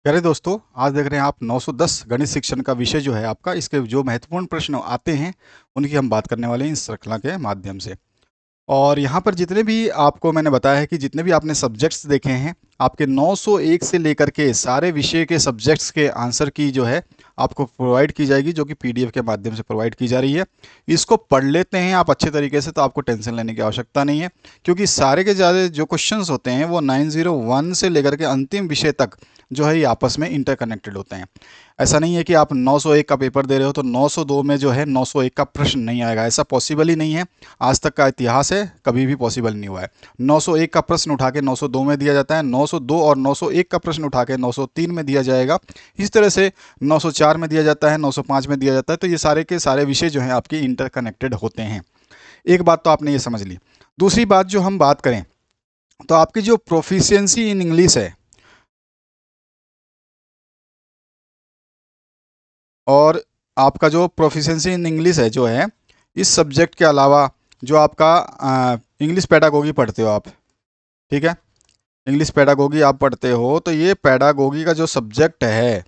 प्यारे दोस्तों, आज देख रहे हैं आप 910 गणित शिक्षण का विषय जो है आपका, इसके जो महत्वपूर्ण प्रश्न आते हैं उनकी हम बात करने वाले हैं इस श्रृंखला के माध्यम से। और यहाँ पर जितने भी आपको मैंने बताया है कि जितने भी आपने सब्जेक्ट्स देखे हैं, आपके 901 से लेकर के सारे विषय के सब्जेक्ट्स के आंसर की जो है आपको प्रोवाइड की जाएगी, जो कि पीडीएफ के माध्यम से प्रोवाइड की जा रही है। इसको पढ़ लेते हैं आप अच्छे तरीके से तो आपको टेंशन लेने की आवश्यकता नहीं है, क्योंकि सारे के ज़्यादा जो क्वेश्चंस होते हैं वो 901 से लेकर के अंतिम विषय तक जो है ये आपस में इंटरकनेक्टेड होते हैं। ऐसा नहीं है कि आप 901 का पेपर दे रहे हो तो 902 में जो है 901 का प्रश्न नहीं आएगा, ऐसा पॉसिबल ही नहीं है। आज तक का इतिहास है, कभी भी पॉसिबल नहीं हुआ है। 901 का प्रश्न उठा के 902 में दिया जाता है, 902 और 901 का प्रश्न उठा के 903 में दिया जाएगा। इस तरह से 904 में दिया जाता है, 905 में दिया जाता है। तो ये सारे के सारे विषय जो हैं आपके इंटरकनेक्टेड होते हैं। एक बात तो आपने ये समझ ली। दूसरी बात जो हम बात करें तो आपकी जो प्रोफिशिएंसी इन इंग्लिश है और आपका जो प्रोफिशिएंसी इन इंग्लिश है जो है, इस सब्जेक्ट के अलावा जो आपका इंग्लिश पेडागोगी पढ़ते हो आप, ठीक है, इंग्लिश पेडागोगी आप पढ़ते हो, तो ये पेडागोगी का जो सब्जेक्ट है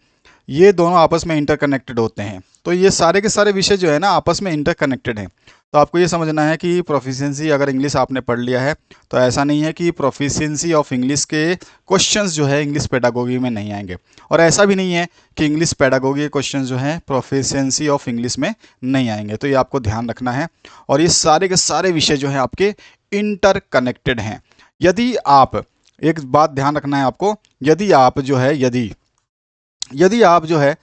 ये दोनों आपस में इंटरकनेक्टेड होते हैं। तो ये सारे के सारे विषय जो है ना आपस में इंटरकनेक्टेड हैं। तो आपको ये समझना है कि प्रोफिशिएंसी अगर इंग्लिश आपने पढ़ लिया है तो ऐसा नहीं है कि प्रोफिशिएंसी ऑफ इंग्लिश के क्वेश्चंस जो है इंग्लिश पेडागोगी में नहीं आएंगे, और ऐसा भी नहीं है कि इंग्लिश पेडागोगी के क्वेश्चंस जो हैं प्रोफिशिएंसी ऑफ इंग्लिश में नहीं आएंगे। तो ये आपको ध्यान रखना है। और ये सारे के सारे विषय जो हैं आपके इंटरकनेक्टेड हैं। यदि आप, एक बात ध्यान रखना है आपको, यदि आप जो है यदि आप जो है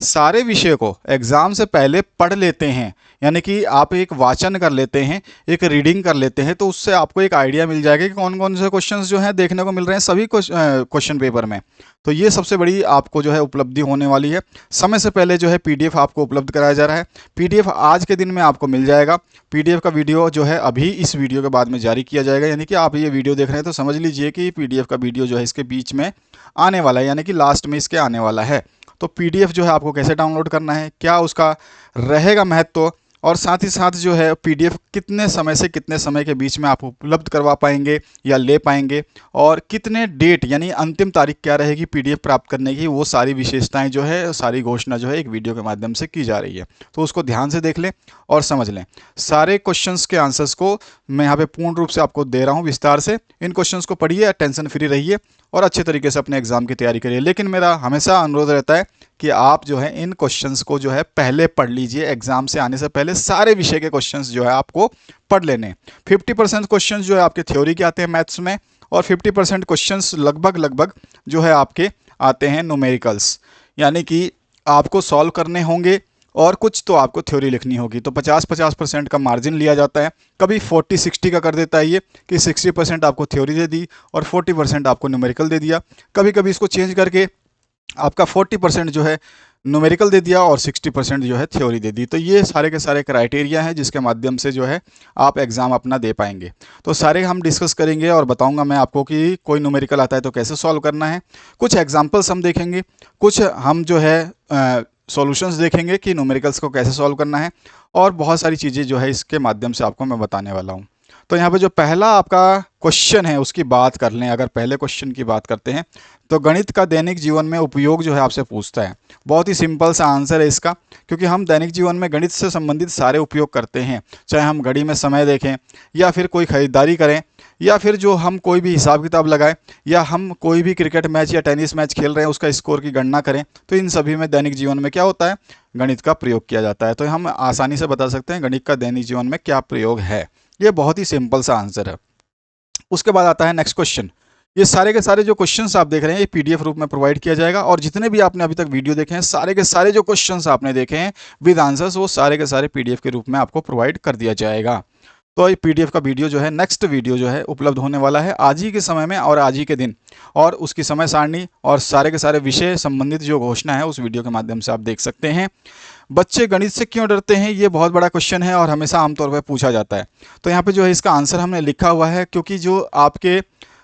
सारे विषय को एग्जाम से पहले पढ़ लेते हैं, यानी कि आप एक वाचन कर लेते हैं, एक रीडिंग कर लेते हैं, तो उससे आपको एक आइडिया मिल जाएगा कि कौन कौन से क्वेश्चंस जो हैं देखने को मिल रहे हैं सभी क्वेश्चन पेपर में। तो ये सबसे बड़ी आपको जो है उपलब्धि होने वाली है। समय से पहले जो है पीडीएफ आपको उपलब्ध कराया जा रहा है। पीडीएफ आज के दिन में आपको मिल जाएगा। पीडीएफ का वीडियो जो है अभी इस वीडियो के बाद में जारी किया जाएगा, यानी कि आप ये वीडियो देख रहे हैं तो समझ लीजिए कि पीडीएफ का वीडियो जो है इसके बीच में आने वाला है, यानी कि लास्ट में इसके आने वाला है। तो पीडीएफ जो है आपको कैसे डाउनलोड करना है, क्या उसका रहेगा महत्व, और साथ ही साथ जो है पीडीएफ कितने समय से कितने समय के बीच में आप उपलब्ध करवा पाएंगे या ले पाएंगे, और कितने डेट यानी अंतिम तारीख क्या रहेगी पीडीएफ प्राप्त करने की, वो सारी विशेषताएं जो है, सारी घोषणा जो है एक वीडियो के माध्यम से की जा रही है। तो उसको ध्यान से देख लें और समझ लें। सारे क्वेश्चंस के आंसर्स को मैं यहाँ पे पूर्ण रूप से आपको दे रहा हूँ विस्तार से। इन क्वेश्चंस को पढ़िए, टेंशन फ्री रहिए और अच्छे तरीके से अपने एग्जाम की तैयारी करिए। लेकिन मेरा हमेशा अनुरोध रहता है कि आप जो है इन क्वेश्चंस को जो है पहले पढ़ लीजिए। एग्जाम से आने से पहले सारे विषय के क्वेश्चंस जो है आपको पढ़ लेने। 50% क्वेश्चंस जो है आपके थ्योरी के आते हैं मैथ्स में, और 50% क्वेश्चंस लगभग जो है आपके आते हैं न्यूमेरिकल्स, यानी कि आपको सॉल्व करने होंगे और कुछ तो आपको थ्योरी लिखनी होगी। तो 50-50% का मार्जिन लिया जाता है। कभी 40-60 का कर देता है ये कि 60% आपको थ्योरी दे दी और 40% आपको न्यूमेरिकल दे दिया। कभी कभी इसको चेंज करके आपका 40% जो है न्यूमेरिकल दे दिया और 60% जो है थ्योरी दे दी। तो ये सारे के सारे क्राइटेरिया हैं जिसके माध्यम से जो है आप एग्ज़ाम अपना दे पाएंगे। तो सारे हम डिस्कस करेंगे और बताऊंगा मैं आपको कि कोई न्यूमेरिकल आता है तो कैसे सॉल्व करना है। कुछ एग्जांपल्स हम देखेंगे, कुछ हम जो है सॉल्यूशंस देखेंगे कि न्यूमेरिकल्स को कैसे सॉल्व करना है, और बहुत सारी चीज़ें जो है इसके माध्यम से आपको मैं बताने वाला हूँ। तो यहाँ पे जो पहला आपका क्वेश्चन है उसकी बात कर लें। अगर पहले क्वेश्चन की बात करते हैं तो गणित का दैनिक जीवन में उपयोग जो है आपसे पूछता है। बहुत ही सिंपल सा आंसर है इसका, क्योंकि हम दैनिक जीवन में गणित से संबंधित सारे उपयोग करते हैं। चाहे हम घड़ी में समय देखें, या फिर कोई ख़रीदारी करें, या फिर जो हम कोई भी हिसाब किताब लगाएं, या हम कोई भी क्रिकेट मैच या टेनिस मैच खेल रहे हैं उसका स्कोर की गणना करें, तो इन सभी में दैनिक जीवन में क्या होता है, गणित का प्रयोग किया जाता है। तो हम आसानी से बता सकते हैं गणित का दैनिक जीवन में क्या प्रयोग है। ये बहुत ही सिंपल सा आंसर है। उसके बाद आता है नेक्स्ट क्वेश्चन। ये सारे के सारे जो क्वेश्चंस आप देख रहे हैं ये पीडीएफ रूप में प्रोवाइड किया जाएगा, और जितने भी आपने अभी तक वीडियो देखे हैं सारे के सारे जो क्वेश्चंस आपने देखे हैं विद आंसर्स, वो सारे के सारे पीडीएफ के रूप में आपको प्रोवाइड कर दिया जाएगा। तो ये पीडीएफ का वीडियो जो है, नेक्स्ट वीडियो जो है उपलब्ध होने वाला है आज ही के समय में और आज ही के दिन, और उसकी समय सारणी और सारे के सारे विषय संबंधित जो घोषणा है उस वीडियो के माध्यम से आप देख सकते हैं। बच्चे गणित से क्यों डरते हैं, ये बहुत बड़ा क्वेश्चन है और हमेशा आमतौर पर पूछा जाता है। तो यहाँ पे जो है इसका आंसर हमने लिखा हुआ है, क्योंकि जो आपके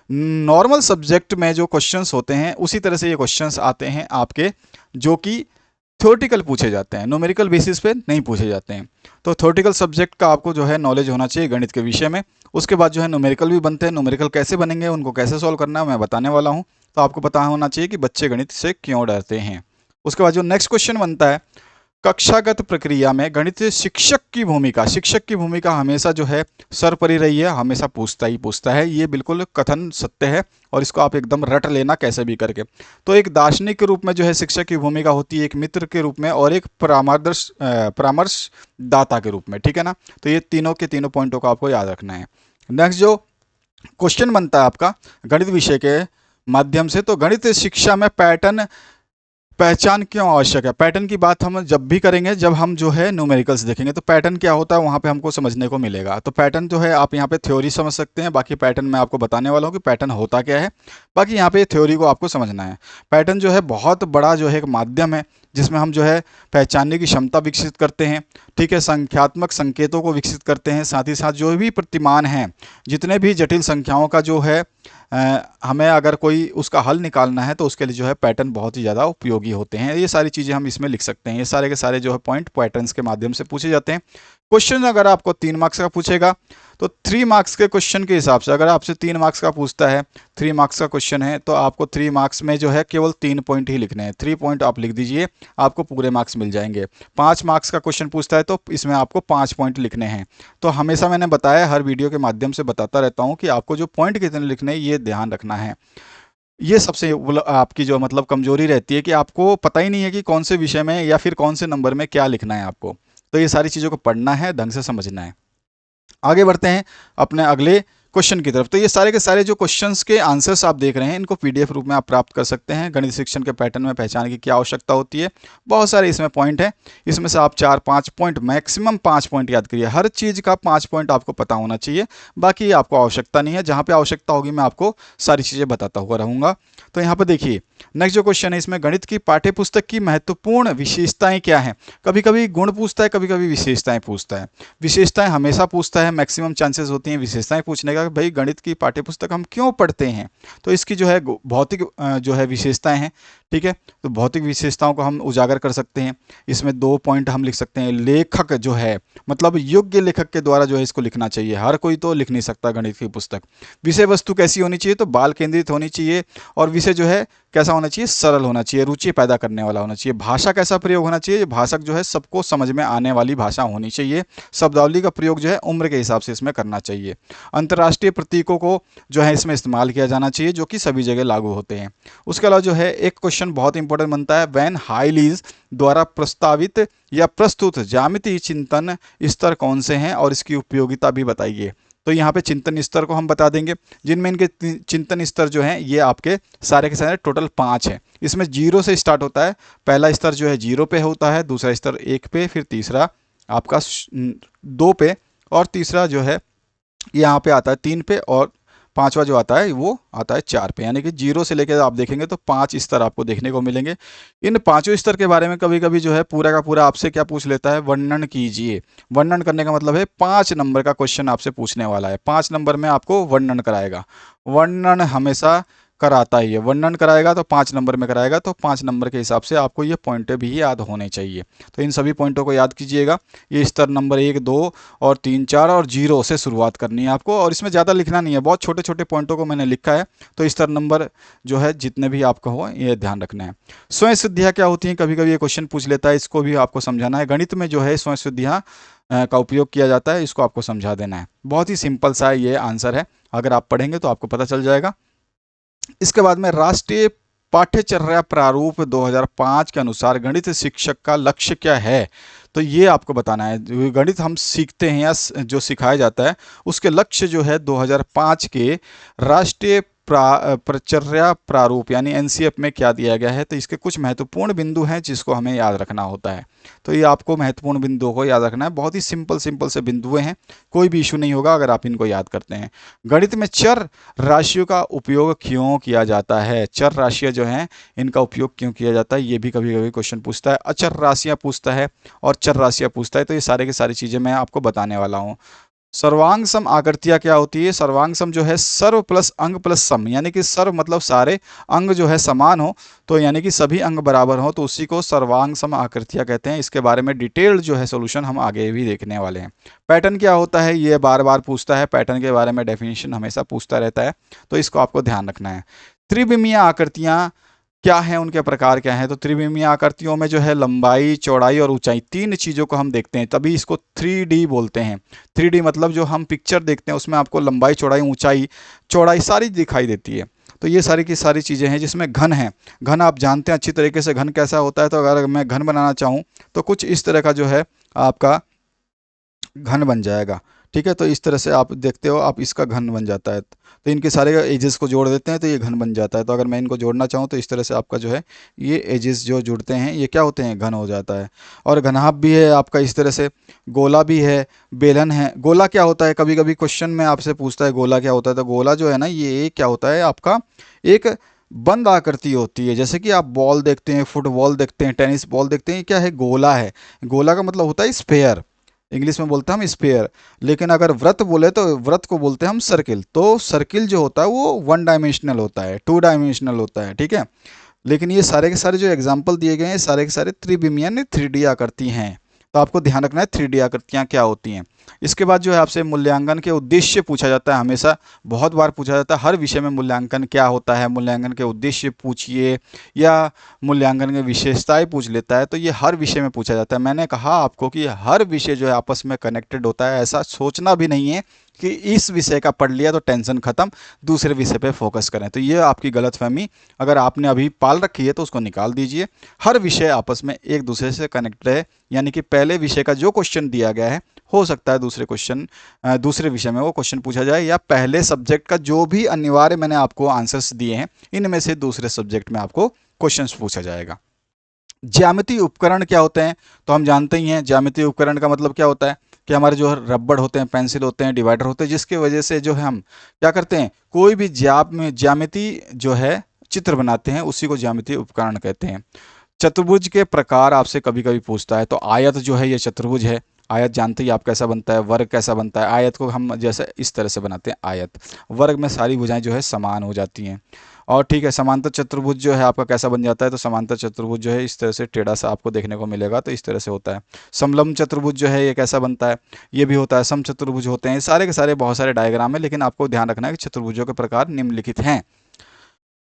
नॉर्मल सब्जेक्ट में जो क्वेश्चंस होते हैं उसी तरह से ये क्वेश्चंस आते हैं आपके, जो कि थ्योरेटिकल पूछे जाते हैं, न्यूमेरिकल बेसिस पे नहीं पूछे जाते हैं। तो थ्योरेटिकल सब्जेक्ट का आपको जो है नॉलेज होना चाहिए गणित के विषय में। उसके बाद जो है न्यूमेरिकल भी बनते हैं। न्यूमेरिकल कैसे बनेंगे, उनको कैसे सॉल्व करना है मैं बताने वाला हूँ। तो आपको पता होना चाहिए कि बच्चे गणित से क्यों डरते हैं। उसके बाद जो नेक्स्ट क्वेश्चन बनता है, कक्षागत प्रक्रिया में गणित शिक्षक की भूमिका हमेशा जो है सर्वोपरि रही है, हमेशा पूछता है, ये बिल्कुल कथन सत्य है और इसको आप एकदम रट लेना कैसे भी करके। तो एक दार्शनिक के रूप में जो है शिक्षक की भूमिका होती है, एक मित्र के रूप में और एक परामर्शदाता के रूप में, ठीक है ना। तो ये तीनों के तीनों पॉइंटों को आपको याद रखना है। नेक्स्ट जो क्वेश्चन बनता है आपका गणित विषय के माध्यम से, तो गणित शिक्षा में पैटर्न पहचान क्यों आवश्यक है। पैटर्न की बात हम जब भी करेंगे जब हम जो है न्यूमेरिकल्स देखेंगे, तो पैटर्न क्या होता है वहाँ पे हमको समझने को मिलेगा। तो पैटर्न जो है आप यहाँ पे थ्योरी समझ सकते हैं, बाकी पैटर्न मैं आपको बताने वाला हूँ कि पैटर्न होता क्या है, बाकी यहाँ पे थ्योरी को आपको समझना है। पैटर्न जो है बहुत बड़ा जो है एक माध्यम है जिसमें हम जो है पहचानने की क्षमता विकसित करते हैं, ठीक है, संख्यात्मक संकेतों को विकसित करते हैं, साथ ही साथ जो भी प्रतिमान हैं, जितने भी जटिल संख्याओं का जो है हमें अगर कोई उसका हल निकालना है तो उसके लिए जो है पैटर्न बहुत ही ज़्यादा उपयोगी होते हैं। ये सारी चीज़ें हम इसमें लिख सकते हैं, ये सारे के सारे जो है पॉइंट पैटर्न्स के माध्यम से पूछे जाते हैं। क्वेश्चन अगर आपको 3 मार्क्स का पूछेगा तो 3 मार्क्स के क्वेश्चन के हिसाब से, अगर आपसे 3 मार्क्स का पूछता है, 3 मार्क्स का क्वेश्चन है, तो आपको 3 मार्क्स में जो है केवल 3 पॉइंट ही लिखने हैं। 3 पॉइंट आप लिख दीजिए, आपको पूरे मार्क्स मिल जाएंगे। 5 मार्क्स का क्वेश्चन पूछता है तो इसमें आपको 5 पॉइंट लिखने हैं। तो हमेशा मैंने बताया, हर वीडियो के माध्यम से बताता रहता हूँ कि आपको जो पॉइंट कितने लिखने हैं ये ध्यान रखना है। ये सबसे आपकी जो मतलब कमजोरी रहती है कि आपको पता ही नहीं है कि कौन से विषय में या फिर कौन से नंबर में क्या लिखना है आपको। तो ये सारी चीज़ों को पढ़ना है, ढंग से समझना है। आगे बढ़ते हैं अपने अगले क्वेश्चन की तरफ। तो ये सारे के सारे जो क्वेश्चंस के आंसर्स आप देख रहे हैं, इनको पीडीएफ रूप में आप प्राप्त कर सकते हैं। गणित शिक्षण के पैटर्न में पहचान की क्या आवश्यकता होती है, बहुत सारे इसमें पॉइंट हैं, इसमें से आप 4-5 पॉइंट, मैक्सिमम 5 पॉइंट याद करिए। हर चीज़ का 5 पॉइंट आपको पता होना चाहिए, बाकी आपको आवश्यकता नहीं है। जहाँ पे आवश्यकता होगी मैं आपको सारी चीज़ें बताता हुआ रहूँगा। तो यहाँ पर देखिए नेक्स्ट जो क्वेश्चन है, इसमें गणित की पाठ्यपुस्तक की महत्वपूर्ण विशेषताएं क्या हैं। कभी कभी गुण पूछता है, कभी कभी विशेषताएं पूछता है। विशेषताएं हमेशा पूछता है, मैक्सिमम चांसेस होती हैं विशेषताएं पूछने का। भाई गणित की पाठ्यपुस्तक हम क्यों पढ़ते हैं, तो इसकी जो है भौतिक जो है विशेषताएं हैं, ठीक है। तो भौतिक विशेषताओं को हम उजागर कर सकते हैं। इसमें 2 पॉइंट हम लिख सकते हैं। लेखक जो है मतलब योग्य लेखक के द्वारा जो है इसको लिखना चाहिए, हर कोई तो लिख नहीं सकता गणित की पुस्तक। विषय वस्तु कैसी होनी चाहिए, तो बाल केंद्रित होनी चाहिए, और विषय जो है कैसा होना चाहिए, सरल होना चाहिए, रुचि पैदा करने वाला होना चाहिए। भाषा कैसा प्रयोग होना चाहिए, भाषा जो है सबको समझ में आने वाली भाषा होनी चाहिए। शब्दावली का प्रयोग जो है उम्र के हिसाब से इसमें करना चाहिए। अंतर्राष्ट्रीय प्रतीकों को जो है इसमें इस्तेमाल किया जाना चाहिए, जो कि सभी जगह लागू होते हैं। उसके अलावा जो है एक क्वेश्चन बहुत इंपॉर्टेंट बनता है, वैन हाइलीज द्वारा प्रस्तावित या प्रस्तुत ज्यामितीय चिंतन स्तर कौन से हैं और इसकी उपयोगिता भी बताइए। तो यहाँ पे चिंतन स्तर को हम बता देंगे, जिनमें इनके चिंतन स्तर जो हैं ये आपके सारे के सारे टोटल 5 हैं। इसमें 0 से स्टार्ट होता है। पहला स्तर जो है 0 पे होता है, दूसरा स्तर 1 पे, फिर तीसरा आपका 2 पे, और तीसरा जो है यहाँ पे आता है 3 पे, और 5वां जो आता है वो आता है 4 पे। यानी कि 0 से लेकर आप देखेंगे तो 5 स्तर आपको देखने को मिलेंगे। इन 5 स्तर के बारे में कभी कभी जो है पूरा का पूरा आपसे क्या पूछ लेता है, वर्णन कीजिए। वर्णन करने का मतलब है 5 नंबर का क्वेश्चन आपसे पूछने वाला है। 5 नंबर में आपको वर्णन कराएगा। वर्णन हमेशा कराता ही है, वर्णन कराएगा तो 5 नंबर में कराएगा, तो 5 नंबर के हिसाब से आपको ये पॉइंट भी याद होने चाहिए। तो इन सभी पॉइंटों को याद कीजिएगा। ये स्तर नंबर 1, 2 और 3, 4 और 0 से शुरुआत करनी है आपको, और इसमें ज़्यादा लिखना नहीं है, बहुत छोटे छोटे पॉइंटों को मैंने लिखा है। तो स्तर नंबर जो है जितने भी आपका हो ये ध्यान रखना है। स्वयं सिद्धियाँ क्या होती हैं, कभी कभी ये क्वेश्चन पूछ लेता है, इसको भी आपको समझाना है। गणित में जो है स्वयं सिद्धियाँ का उपयोग किया जाता है, इसको आपको समझा देना है। बहुत ही सिंपल सा ये आंसर है, अगर आप पढ़ेंगे तो आपको पता चल जाएगा। इसके बाद में राष्ट्रीय पाठ्यचर्या प्रारूप 2005 के अनुसार गणित शिक्षक का लक्ष्य क्या है, तो ये आपको बताना है। गणित हम सीखते हैं या जो सिखाया जाता है उसके लक्ष्य जो है 2005 के राष्ट्रीय पाठ्यचर्या प्रारूप यानी एनसीएफ में क्या दिया गया है। तो इसके कुछ महत्वपूर्ण बिंदु हैं जिसको हमें याद रखना होता है। तो ये आपको महत्वपूर्ण बिंदुओं को याद रखना है। बहुत ही सिंपल से बिंदुएं हैं, कोई भी इशू नहीं होगा अगर आप इनको याद करते हैं। गणित में चर राशियों का उपयोग क्यों किया जाता है, चर राशियां जो हैं इनका उपयोग क्यों किया जाता है, ये भी कभी कभी क्वेश्चन पूछता है। अचर राशियां पूछता है और चर राशियां पूछता है। तो ये सारे की सारी चीज़ें मैं आपको बताने वाला हूँ। सर्वांग सम आकृतियाँ क्या होती है, सर्वांग सम जो है सर्व प्लस अंग प्लस सम, यानी कि सर्व मतलब सारे अंग जो है समान हो, तो यानी कि सभी अंग बराबर हो, तो उसी को सर्वांग सम आकृतियाँ कहते हैं। इसके बारे में डिटेल्ड जो है सॉल्यूशन हम आगे भी देखने वाले हैं। पैटर्न क्या होता है ये बार बार पूछता है, पैटर्न के बारे में डेफिनेशन हमेशा पूछता रहता है, तो इसको आपको ध्यान रखना है। त्रिविमीय आकृतियाँ क्या हैं, उनके प्रकार क्या हैं? तो त्रिविमीय आकृतियों में जो है लंबाई, चौड़ाई और ऊंचाई, तीन चीज़ों को हम देखते हैं, तभी इसको 3D बोलते हैं। 3D मतलब जो हम पिक्चर देखते हैं उसमें आपको लंबाई, चौड़ाई, ऊंचाई, चौड़ाई सारी दिखाई देती है। तो ये सारी की सारी चीज़ें हैं जिसमें घन है। घन आप जानते हैं अच्छी तरीके से घन कैसा होता है। तो अगर मैं घन बनाना चाहूँ तो कुछ इस तरह का जो है आपका घन बन जाएगा। ठीक है, तो इस तरह से आप देखते हो, आप इसका घन बन जाता है। तो इनके सारे एजेस को जोड़ देते हैं तो ये घन बन जाता है। तो अगर मैं इनको जोड़ना चाहूँ तो इस तरह से आपका जो है ये एजेस जो जुड़ते हैं ये क्या होते हैं, घन हो जाता है। और घनाभ भी है आपका इस तरह से, गोला भी है, बेलन है। गोला क्या होता है, कभी कभी क्वेश्चन में आपसे पूछता है गोला क्या होता है। तो गोला जो है ना ये क्या होता है आपका, एक बंद आकृति होती है। जैसे कि आप बॉल देखते हैं, फुटबॉल देखते हैं, टेनिस बॉल देखते हैं, ये क्या है, गोला है। गोला का मतलब होता है स्फेयर, इंग्लिश में बोलते हैं हम स्पेयर। लेकिन अगर वृत्त बोले तो वृत्त को बोलते हैं हम सर्किल। तो सर्किल जो होता है वो 1 डायमेंशनल होता है, 2 डायमेंशनल होता है। ठीक है, लेकिन ये सारे के सारे जो एग्जाम्पल दिए गए हैं सारे के सारे त्रिविमीय यानी 3D आकृति हैं। तो आपको ध्यान रखना है 3D आकृतियाँ क्या होती हैं। इसके बाद जो है आपसे मूल्यांकन के उद्देश्य पूछा जाता है, हमेशा बहुत बार पूछा जाता है। हर विषय में मूल्यांकन क्या होता है, मूल्यांकन के उद्देश्य पूछिए, या मूल्यांकन की विशेषताएं पूछ लेता है। तो ये हर विषय में पूछा जाता है। मैंने कहा आपको कि हर विषय जो है आपस में कनेक्टेड होता है। ऐसा सोचना भी नहीं है कि इस विषय का पढ़ लिया तो टेंशन खत्म, दूसरे विषय पे फोकस करें। तो ये आपकी गलतफहमी अगर आपने अभी पाल रखी है तो उसको निकाल दीजिए। हर विषय आपस में एक दूसरे से कनेक्टेड है, यानी कि पहले विषय का जो क्वेश्चन दिया गया है हो सकता है दूसरे विषय में वो क्वेश्चन पूछा जाए, या पहले सब्जेक्ट का जो भी अनिवार्य मैंने आपको आंसर्स दिए हैं इनमें से दूसरे सब्जेक्ट में आपको क्वेश्चंस पूछा जाएगा। ज्यामितीय उपकरण क्या होते हैं, तो हम जानते ही हैं ज्यामितीय उपकरण का मतलब क्या होता है कि हमारे जो रबड़ होते हैं, पेंसिल होते हैं, डिवाइडर होते हैं, जिसकी वजह से जो है हम क्या करते हैं, कोई भी ज्यामिति जो है चित्र बनाते हैं, उसी को ज्यामितीय उपकरण कहते हैं। चतुर्भुज के प्रकार आपसे कभी कभी पूछता है। तो आयत जो है ये चतुर्भुज है। आयत जानते ही आप कैसा बनता है, वर्ग कैसा बनता है। आयत को हम जैसे इस तरह से बनाते हैं आयत। वर्ग में सारी भुजाएं जो है समान हो जाती हैं। और ठीक है, समांतर चतुर्भुज जो है आपका कैसा बन जाता है, तो समांतर चतुर्भुज जो है इस तरह से टेढ़ा सा आपको देखने को मिलेगा। तो इस तरह से होता है। समलंब चतुर्भुज जो है ये कैसा बनता है, ये भी होता है। सम चतुर्भुज होते हैं। सारे के सारे बहुत सारे डायग्राम है, लेकिन आपको ध्यान रखना है कि चतुर्भुजों के प्रकार निम्नलिखित हैं।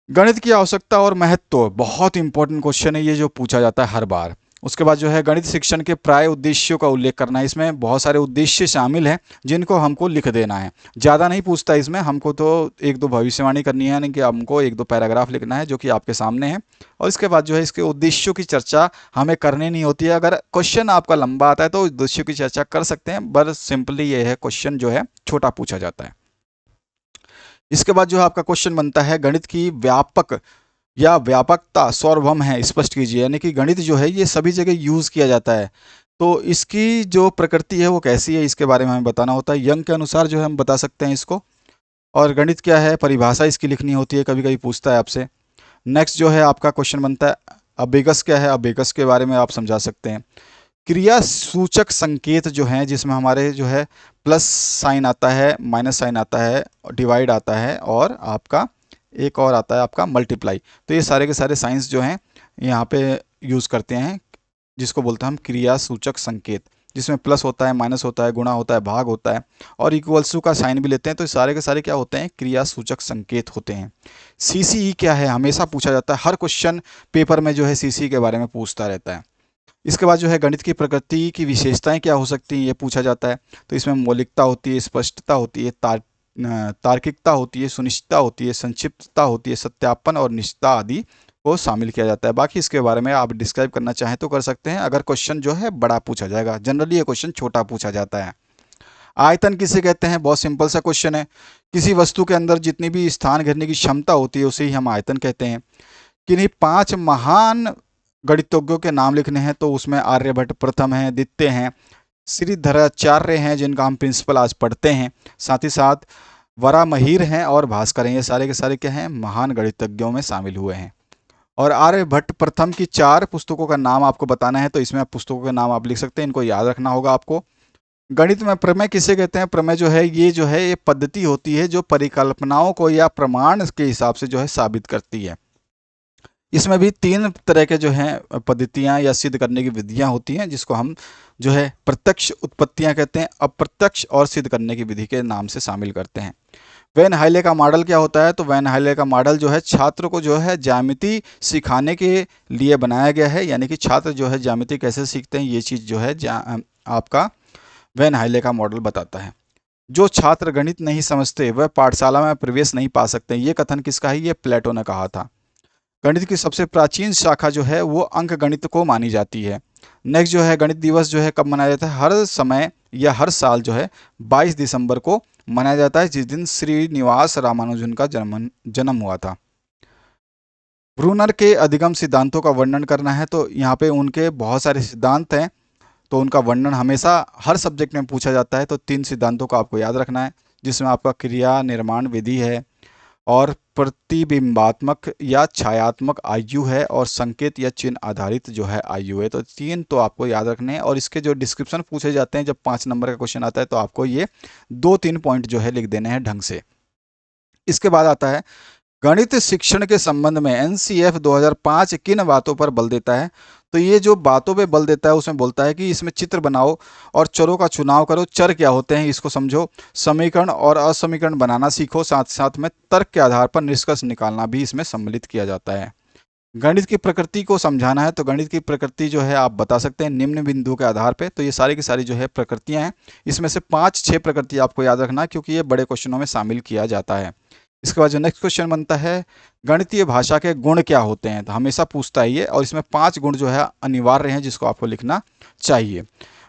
गणित की आवश्यकता और महत्व बहुत इंपॉर्टेंट क्वेश्चन है ये, जो पूछा जाता है हर बार। उसके बाद जो है गणित शिक्षण के प्राय उद्देश्यों का उल्लेख करना है। इसमें बहुत सारे उद्देश्य शामिल हैं जिनको हमको लिख देना है। ज़्यादा नहीं पूछता इसमें, हमको तो एक दो भविष्यवाणी करनी है, यानी कि हमको एक दो पैराग्राफ लिखना है जो कि आपके सामने है। और इसके बाद जो है इसके उद्देश्यों की चर्चा हमें करनी नहीं होती है। अगर क्वेश्चन आपका लंबा आता है तो उद्देश्यों की चर्चा कर सकते हैं, बस सिंपली ये है क्वेश्चन जो है छोटा पूछा जाता है। इसके बाद जो है आपका क्वेश्चन बनता है गणित की व्यापक या व्यापकता सार्वभौम है, स्पष्ट कीजिए। यानी कि गणित जो है ये सभी जगह यूज़ किया जाता है, तो इसकी जो प्रकृति है वो कैसी है इसके बारे में हमें बताना होता है। यंग के अनुसार जो है हम बता सकते हैं इसको। और गणित क्या है, परिभाषा इसकी लिखनी होती है, कभी कभी पूछता है आपसे। नेक्स्ट जो है आपका क्वेश्चन बनता है अबेगस क्या है, अबेगस के बारे में आप समझा सकते हैं। क्रिया सूचक संकेत जो हैं जिसमें हमारे जो है प्लस साइन आता है, माइनस साइन आता है, डिवाइड आता है, और आपका एक और आता है आपका मल्टीप्लाई। तो ये सारे के सारे साइंस जो हैं यहाँ पे यूज़ करते हैं, जिसको बोलते हैं हम क्रिया सूचक संकेत, जिसमें प्लस होता है, माइनस होता है, गुणा होता है, भाग होता है, और इक्वल्स टू का साइन भी लेते हैं। तो सारे के सारे क्या होते हैं, क्रिया सूचक संकेत होते हैं। सीसीई क्या है, हमेशा पूछा जाता है, हर क्वेश्चन पेपर में जो है सीसीई के बारे में पूछता रहता है। इसके बाद जो है गणित की प्रकृति की विशेषताएं क्या हो सकती हैं ये पूछा जाता है। तो इसमें मौलिकता होती है, स्पष्टता होती है, तार्किकता होती है, सुनिश्चितता होती है, संक्षिप्तता होती है, सत्यापन और निश्चितता आदि को शामिल किया जाता है। बाकी इसके बारे में आप डिस्क्राइब करना चाहें तो कर सकते हैं, अगर क्वेश्चन जो है बड़ा पूछा जाएगा। जनरली ये क्वेश्चन छोटा पूछा जाता है। आयतन किसे कहते हैं, बहुत सिंपल सा क्वेश्चन है। किसी वस्तु के अंदर जितनी भी स्थान घेरने की क्षमता होती है उसे ही हम आयतन कहते हैं। किन्हीं 5 महान गणितज्ञों के नाम लिखने हैं, तो उसमें आर्यभट्ट प्रथम हैं, द्वितीय हैं, श्रीधराचार्य हैं जिनका हम प्रिंसिपल आज पढ़ते हैं, साथ ही साथ वरामहीर हैं और भास्कर हैं। ये सारे के सारे क्या हैं, महान गणितज्ञों में शामिल हुए हैं। और आर्यभट्ट प्रथम की 4 पुस्तकों का नाम आपको बताना है, तो इसमें आप पुस्तकों के नाम आप लिख सकते हैं, इनको याद रखना होगा आपको। गणित में प्रमेय किसे कहते हैं, प्रमेय जो है ये पद्धति होती है जो परिकल्पनाओं को या प्रमाण के हिसाब से जो है साबित करती है। इसमें भी 3 तरह के जो हैं पद्धतियाँ या सिद्ध करने की विधियाँ होती हैं, जिसको हम जो है प्रत्यक्ष उत्पत्तियाँ कहते हैं, अप्रत्यक्ष और सिद्ध करने की विधि के नाम से शामिल करते हैं। वैन हाइले का मॉडल क्या होता है? तो वैन हाइले का मॉडल जो है छात्र को जो है ज्यामिति सिखाने के लिए बनाया गया है, यानी कि छात्र जो है ज्यामिति कैसे सीखते हैं ये चीज़ जो है आपका वैन हाइले का मॉडल बताता है। जो छात्र गणित नहीं समझते वह पाठशाला में प्रवेश नहीं पा सकते, ये कथन किसका है? ये प्लेटो ने कहा था। गणित की सबसे प्राचीन शाखा जो है वो अंक गणित को मानी जाती है। नेक्स्ट जो है गणित दिवस जो है कब मनाया जाता है? हर समय या हर साल जो है 22 दिसंबर को मनाया जाता है, जिस दिन श्रीनिवास रामानुजन का जन्म हुआ था। ब्रूनर के अधिगम सिद्धांतों का वर्णन करना है, तो यहाँ पे उनके बहुत सारे सिद्धांत हैं, तो उनका वर्णन हमेशा हर सब्जेक्ट में पूछा जाता है। तो 3 सिद्धांतों को आपको याद रखना है, जिसमें आपका क्रिया निर्माण विधि है, और प्रतिबिंबात्मक या छायात्मक आयु है, और संकेत या चिन्ह आधारित जो है आयु है। तो 3 तो आपको याद रखने हैं, और इसके जो डिस्क्रिप्शन पूछे जाते हैं जब 5 नंबर का क्वेश्चन आता है तो आपको ये 2-3 पॉइंट जो है लिख देने हैं ढंग से। इसके बाद आता है गणित शिक्षण के संबंध में एनसीएफ 2005 किन बातों पर बल देता है? तो ये जो बातों पे बल देता है उसमें बोलता है कि इसमें चित्र बनाओ और चरों का चुनाव करो। चर क्या होते हैं इसको समझो, समीकरण और असमीकरण बनाना सीखो, साथ साथ में तर्क के आधार पर निष्कर्ष निकालना भी इसमें सम्मिलित किया जाता है। गणित की प्रकृति को समझाना है, तो गणित की प्रकृति जो है आप बता सकते हैं निम्न बिंदु के आधार पे। तो ये सारी की सारी जो है प्रकृतियां हैं, इसमें से 5-6 प्रकृति आपको याद रखना है, क्योंकि ये बड़े क्वेश्चनों में शामिल किया जाता है। इसके बाद जो नेक्स्ट क्वेश्चन बनता है, गणितीय भाषा के गुण क्या होते हैं? तो हमेशा पूछता है ये, और इसमें 5 गुण जो है अनिवार्य हैं जिसको आपको लिखना चाहिए।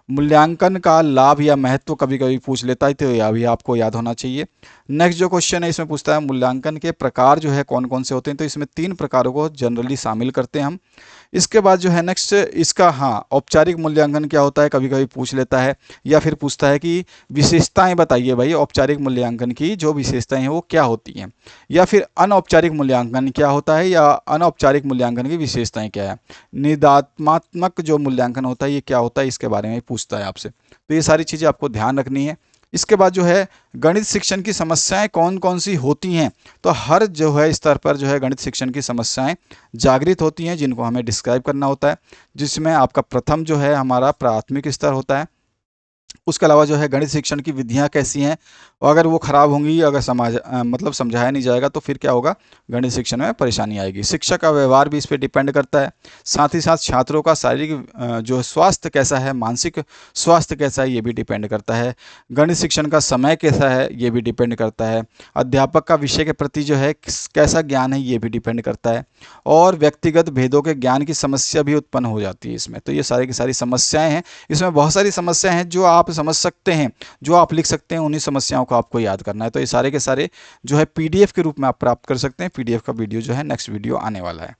मूल्यांकन का लाभ या महत्व कभी कभी पूछ लेता है, तो यह भी आपको याद होना चाहिए। नेक्स्ट जो क्वेश्चन है इसमें पूछता है मूल्यांकन के प्रकार जो है कौन कौन से होते हैं? तो इसमें 3 प्रकारों को जनरली शामिल करते हैं हम। इसके बाद जो है नेक्स्ट इसका औपचारिक मूल्यांकन क्या होता है कभी कभी पूछ लेता है, या फिर पूछता है कि विशेषताएं बताइए भाई, औपचारिक मूल्यांकन की जो विशेषताएं हैं वो क्या होती हैं, या फिर अनौपचारिक मूल्यांकन क्या होता है, या अनौपचारिक मूल्यांकन की विशेषताएं क्या है, निदात्मक जो मूल्यांकन होता है ये क्या होता है, इसके बारे में पूछता है आपसे। तो ये सारी चीज़ें आपको ध्यान रखनी है। इसके बाद जो है गणित शिक्षण की समस्याएं कौन कौन सी होती हैं? तो हर जो है स्तर पर जो है गणित शिक्षण की समस्याएं जागृत होती हैं, जिनको हमें डिस्क्राइब करना होता है, जिसमें आपका प्रथम जो है हमारा प्राथमिक स्तर होता है। उसके अलावा जो है गणित शिक्षण की विधियां कैसी हैं, और अगर वो खराब होंगी, अगर मतलब समझाया नहीं जाएगा तो फिर क्या होगा, गणित शिक्षण में परेशानी आएगी। शिक्षक का व्यवहार भी इस पर डिपेंड करता है। साथ ही साथ छात्रों का शारीरिक जो स्वास्थ्य कैसा है, मानसिक स्वास्थ्य कैसा है, ये भी डिपेंड करता है। गणित शिक्षण का समय कैसा है ये भी डिपेंड करता है। अध्यापक का विषय के प्रति जो है कैसा ज्ञान है ये भी डिपेंड करता है। और व्यक्तिगत भेदों के ज्ञान की समस्या भी उत्पन्न हो जाती है इसमें। तो ये सारी की सारी समस्याएं हैं, इसमें बहुत सारी समस्याएं हैं जो आप समझ सकते हैं, जो आप लिख सकते हैं, उन्हीं समस्याओं को आपको याद करना है। तो ये सारे के सारे जो है पीडीएफ के रूप में आप प्राप्त कर सकते हैं। पीडीएफ का वीडियो जो है नेक्स्ट वीडियो आने वाला है।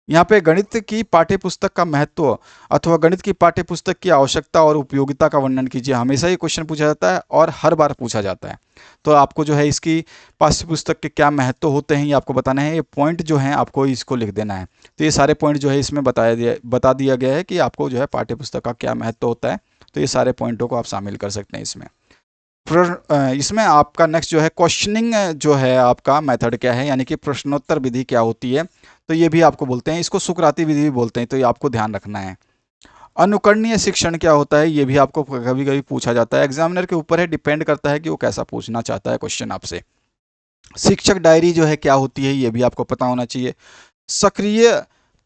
यहाँ पे गणित की पाठ्यपुस्तक का महत्व अथवा गणित की पाठ्यपुस्तक की आवश्यकता और उपयोगिता का वर्णन कीजिए। हमेशा ये क्वेश्चन पूछा जाता है और हर बार पूछा जाता है। तो आपको जो है इसकी पाठ्यपुस्तक के क्या महत्व होते हैं ये आपको बताना है। ये पॉइंट जो हैं आपको इसको लिख देना है। तो ये सारे पॉइंट जो है इसमें बता दिया गया है कि आपको जो है पाठ्यपुस्तक का क्या महत्व होता है। तो ये सारे पॉइंटों को आप शामिल कर सकते हैं इसमें। इसमें आपका नेक्स्ट जो है क्वेश्चनिंग जो है आपका मेथड क्या है, यानी कि प्रश्नोत्तर विधि क्या होती है, तो ये भी आपको बोलते हैं। इसको सुकराती विधि भी बोलते हैं, तो ये आपको ध्यान रखना है। अनुकरणीय शिक्षण क्या होता है ये भी आपको कभी कभी पूछा जाता है। एग्जामिनर के ऊपर है, डिपेंड करता है कि वो कैसा पूछना चाहता है क्वेश्चन आपसे। शिक्षक डायरी जो है क्या होती है ये भी आपको पता होना चाहिए। सक्रिय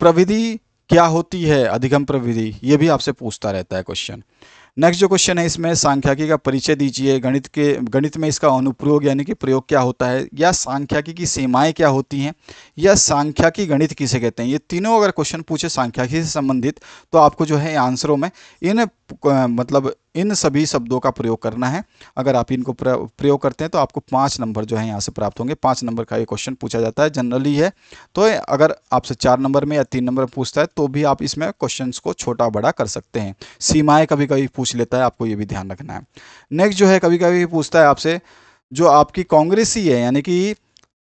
प्रविधि क्या होती है, अधिगम प्रविधि, ये भी आपसे पूछता रहता है क्वेश्चन। नेक्स्ट जो क्वेश्चन है इसमें सांख्यिकी का परिचय दीजिए। गणित में इसका अनुप्रयोग यानी कि प्रयोग क्या होता है, या सांख्यिकी की सीमाएं क्या होती हैं, या सांख्यिकी गणित किसे कहते हैं। ये तीनों अगर क्वेश्चन पूछे सांख्यिकी से संबंधित तो आपको जो है आंसरों में इन सभी शब्दों का प्रयोग करना है। अगर आप इनको प्रयोग करते हैं तो आपको 5 नंबर जो है यहाँ से प्राप्त होंगे। 5 नंबर का ये क्वेश्चन पूछा जाता है, जनरली है। तो अगर आपसे 4 नंबर में या 3 नंबर में पूछता है तो भी आप इसमें क्वेश्चंस को छोटा बड़ा कर सकते हैं। सीमाएं कभी कभी पूछ लेता है, आपको ये भी ध्यान रखना है। नेक्स्ट जो है कभी कभी पूछता है आपसे जो आपकी कांग्रेसी है यानी कि